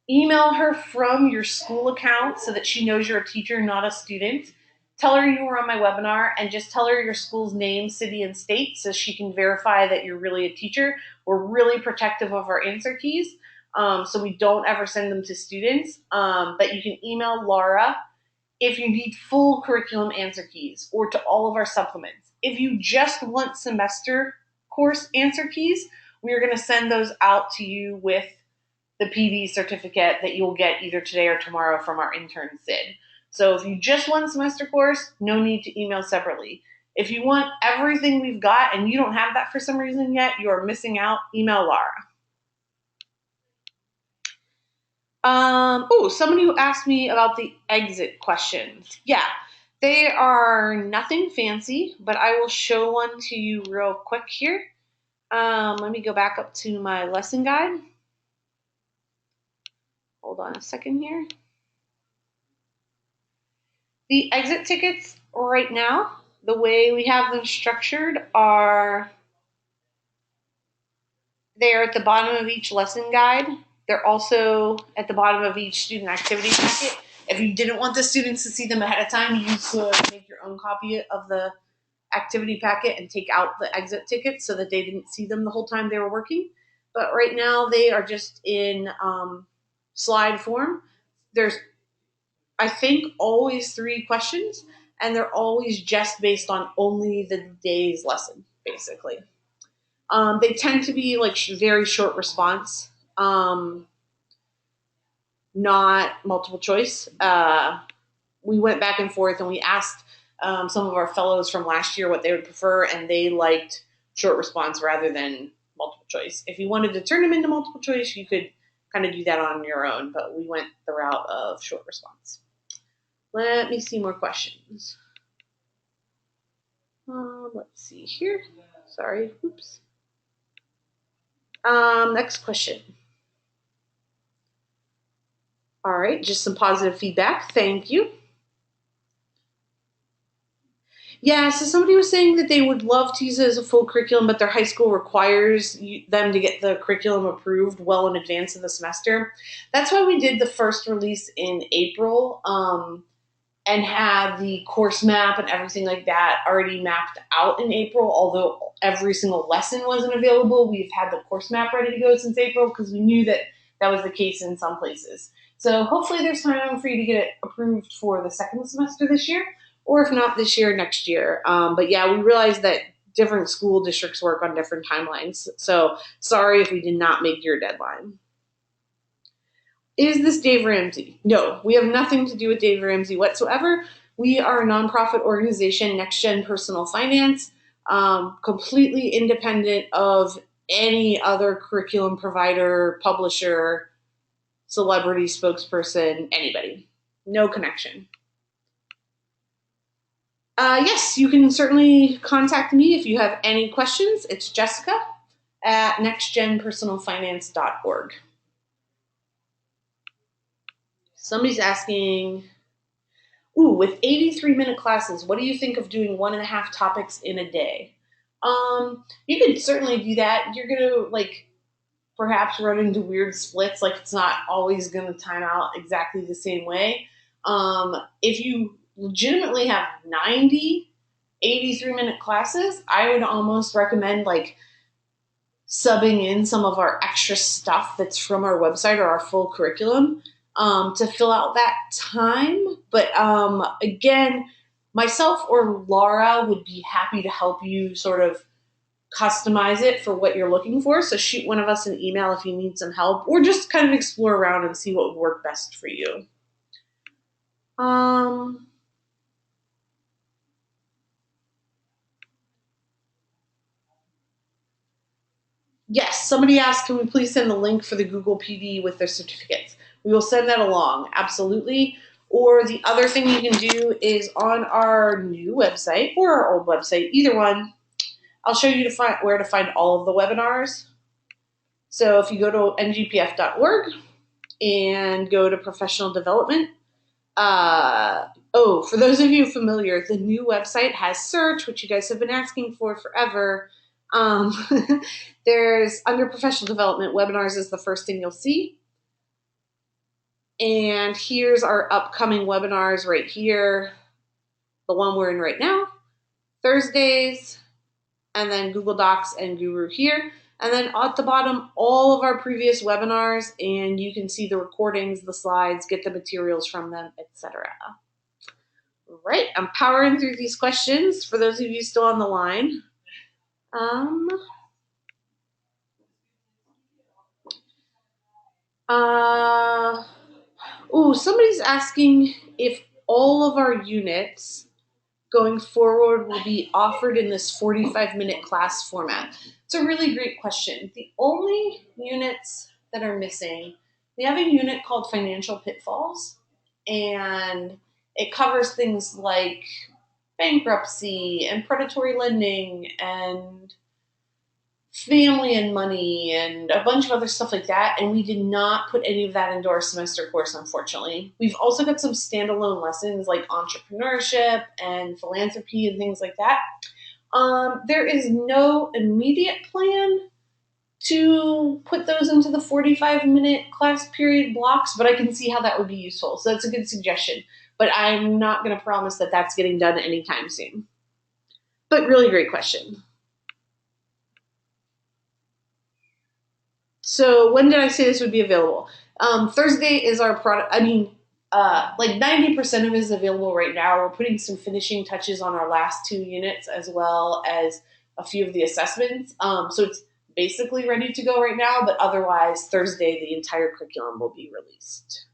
Email her from your school account so that she knows you're a teacher, not a student. Tell her you were on my webinar and just tell her your school's name, city, and state so she can verify that you're really a teacher. We're really protective of our answer keys, so we don't ever send them to students. But you can email Laura if you need full curriculum answer keys or to all of our supplements. If you just want semester course answer keys, we are going to send those out to you with the PD certificate that you'll get either today or tomorrow from our intern, Sid. So if you just want semester course, no need to email separately. If you want everything we've got and you don't have that for some reason yet, you are missing out. Email Laura. Somebody who asked me about the exit questions. Yeah, they are nothing fancy, but I will show one to you real quick here. Let me go back up to my lesson guide. hold on a second here. The exit tickets right now, the way we have them structured are they're at the bottom of each lesson guide. They're also at the bottom of each student activity packet. If you didn't want the students to see them ahead of time, you could make your own copy of the activity packet and take out the exit tickets so that they didn't see them the whole time they were working. But right now they are just in slide form. There's, I think, always 3 questions, and they're always just based on only the day's lesson, basically. They tend to be like very short response, not multiple choice. We went back and forth and we asked some of our fellows from last year what they would prefer, and they liked short response rather than multiple choice. If you wanted to turn them into multiple choice, you could kind of do that on your own, but we went the route of short response. Let me see more questions. Let's see here. Sorry, oops. Next question. All right, just some positive feedback. Thank you. Yeah, so somebody was saying that they would love to use it as a full curriculum, but their high school requires them to get the curriculum approved well in advance of the semester. That's why we did the first release in April and had the course map and everything like that already mapped out in April. Although every single lesson wasn't available, we've had the course map ready to go since April because we knew that that was the case in some places. So hopefully there's time for you to get it approved for the second semester this year, or if not this year, next year. But yeah, we realized that different school districts work on different timelines. So sorry if we did not make your deadline. Is this Dave Ramsey? No, we have nothing to do with Dave Ramsey whatsoever. We are a nonprofit organization, Next Gen Personal Finance, completely independent of any other curriculum provider, publisher, celebrity spokesperson, anybody. No connection. Yes, you can certainly contact me if you have any questions. It's Jessica at nextgenpersonalfinance.org. Somebody's asking, with 83-minute classes, what do you think of doing 1.5 topics in a day? You could certainly do that. You're going to, perhaps run into weird splits. It's not always going to time out exactly the same way. If you legitimately have 90 83-minute classes, I would almost recommend subbing in some of our extra stuff that's from our website or our full curriculum to fill out that time. But again, myself or Laura would be happy to help you sort of customize it for what you're looking for. So shoot one of us an email if you need some help, or just kind of explore around and see what would work best for you. Yes, somebody asked, can we please send the link for the Google PD with their certificates? We will send that along, absolutely. Or the other thing you can do is on our new website or our old website, either one, I'll show you where to find all of the webinars. So if you go to ngpf.org and go to professional development, for those of you familiar, the new website has search, which you guys have been asking for forever. There's under professional development, webinars is the first thing you'll see. And here's our upcoming webinars right here. The one we're in right now, Thursdays, and then Google Docs and Guru here. And then at the bottom, all of our previous webinars, and you can see the recordings, the slides, get the materials from them, etc. All right, I'm powering through these questions for those of you still on the line. Somebody's asking if all of our units going forward will be offered in this 45-minute class format. It's a really great question. The only units that are missing, we have a unit called Financial Pitfalls, and it covers things like bankruptcy and predatory lending and family and money and a bunch of other stuff like that, and we did not put any of that into our semester course, unfortunately. We've also got some standalone lessons like entrepreneurship and philanthropy and things like that. There is no immediate plan to put those into the 45-minute class period blocks, but I can see how that would be useful. So that's a good suggestion. But I'm not going to promise that that's getting done anytime soon. But really great question. So when did I say this would be available? Thursday is our product. Like 90% of it is available right now. We're putting some finishing touches on our last 2 units as well as a few of the assessments. So it's basically ready to go right now, but otherwise Thursday the entire curriculum will be released.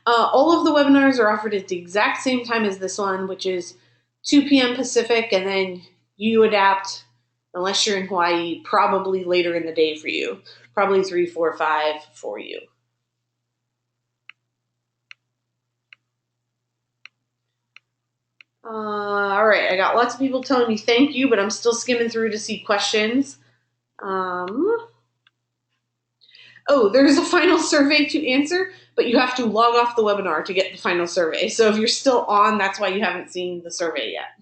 All of the webinars are offered at the exact same time as this one, which is 2 p.m. Pacific, and then you adapt, unless you're in Hawaii, probably later in the day for you. Probably 3, 4, 5 for you. All right, I got lots of people telling me thank you, but I'm still skimming through to see questions. Oh, there's a final survey to answer, but you have to log off the webinar to get the final survey. So if you're still on, that's why you haven't seen the survey yet.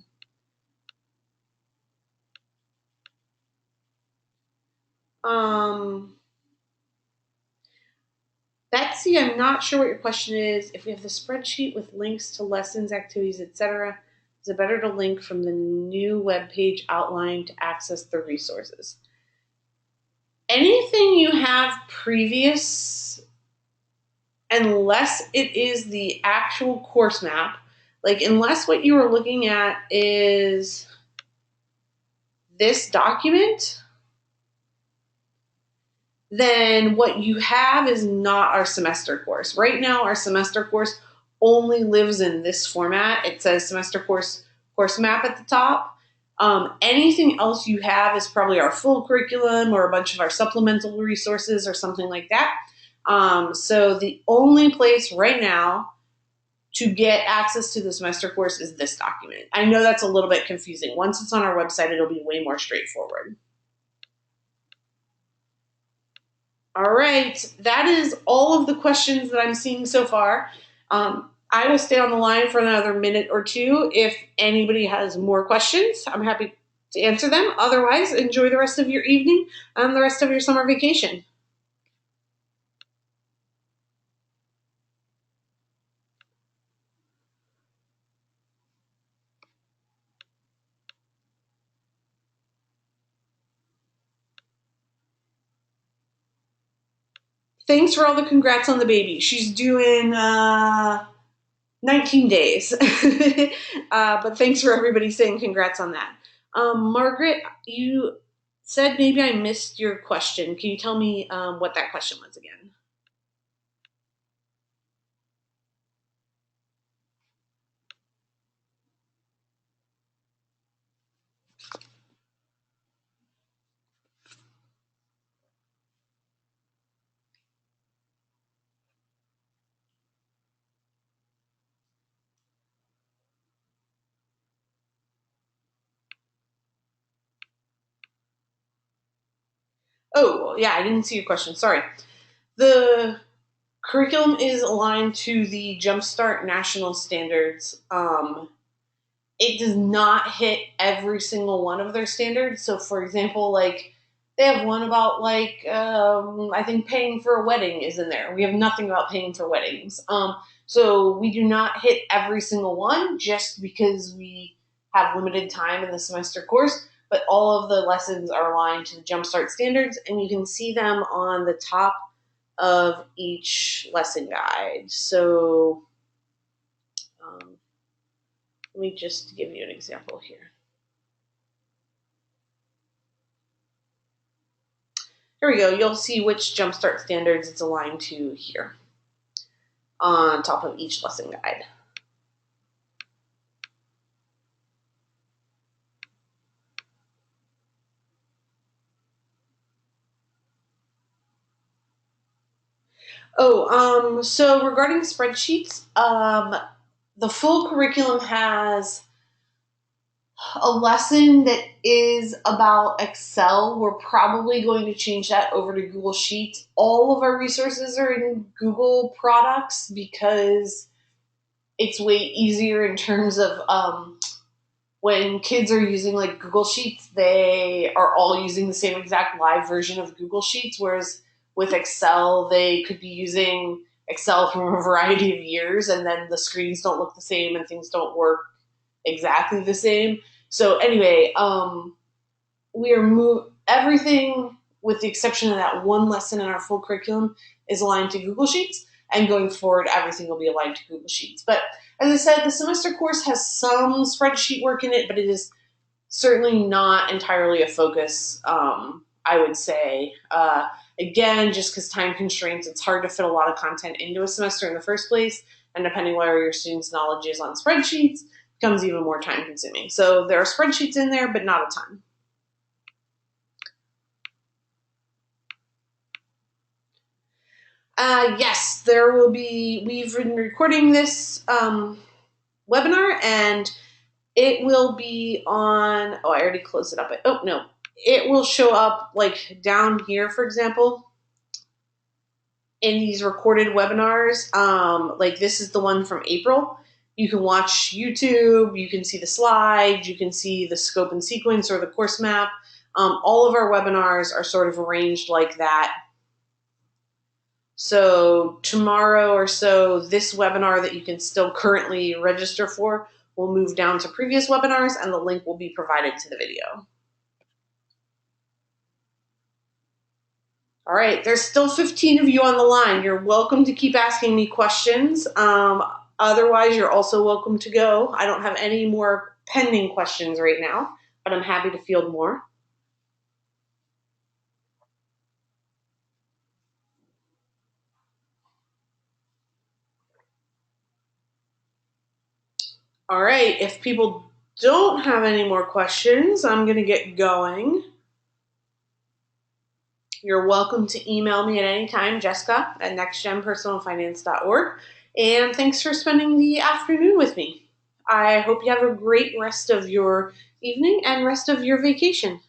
Betsy, I'm not sure what your question is. If we have the spreadsheet with links to lessons, activities, etc., is it better to link from the new web page outline to access the resources? Anything you have previous, unless it is the actual course map, like unless what you are looking at is this document, then what you have is not our semester course. Right now, our semester course only lives in this format. It says semester course map at the top. Anything else you have is probably our full curriculum or a bunch of our supplemental resources or something like that. So the only place right now to get access to the semester course is this document. I know that's a little bit confusing. Once it's on our website, it'll be way more straightforward. All right, that is all of the questions that I'm seeing so far. I will stay on the line for another minute or two. If anybody has more questions, I'm happy to answer them. Otherwise, enjoy the rest of your evening and the rest of your summer vacation. Thanks for all the congrats on the baby. She's doing 19 days. But thanks for everybody saying congrats on that. Margaret, you said maybe I missed your question. Can you tell me what that question was again? Oh, yeah, I didn't see your question. Sorry. The curriculum is aligned to the Jumpstart national standards. It does not hit every single one of their standards. So, for example, like they have one about I think paying for a wedding is in there. We have nothing about paying for weddings. So we do not hit every single one just because we have limited time in the semester course. But all of the lessons are aligned to the Jumpstart standards, and you can see them on the top of each lesson guide. So let me just give you an example here. Here we go. You'll see which Jumpstart standards it's aligned to here on top of each lesson guide. So regarding spreadsheets, the full curriculum has a lesson that is about Excel. We're probably going to change that over to Google Sheets. All of our resources are in Google products because it's way easier in terms of when kids are using like Google Sheets, they are all using the same exact live version of Google Sheets, whereas with Excel, they could be using Excel from a variety of years, and then the screens don't look the same and things don't work exactly the same. So anyway, we are everything with the exception of that one lesson in our full curriculum is aligned to Google Sheets, and going forward, everything will be aligned to Google Sheets. But as I said, the semester course has some spreadsheet work in it, but it is certainly not entirely a focus, I would say. Again, just because time constraints, it's hard to fit a lot of content into a semester in the first place, and depending where your students' knowledge is on spreadsheets, becomes even more time consuming. So there are spreadsheets in there, but not a ton. Yes, there will be. We've been recording this webinar, and it will be on. Oh, I already closed it up. Oh no, it will show up like down here, for example, in these recorded webinars. Like this is the one from April. You can watch YouTube. You can see the slides. You can see the scope and sequence or the course map. All of our webinars are sort of arranged like that. So tomorrow or so, this webinar that you can still currently register for will move down to previous webinars, and the link will be provided to the video. All right, there's still 15 of you on the line. You're welcome to keep asking me questions. Otherwise, you're also welcome to go. I don't have any more pending questions right now, but I'm happy to field more. All right, if people don't have any more questions, I'm going to get going. You're welcome to email me at any time, jessica@nextgenpersonalfinance.org. And thanks for spending the afternoon with me. I hope you have a great rest of your evening and rest of your vacation.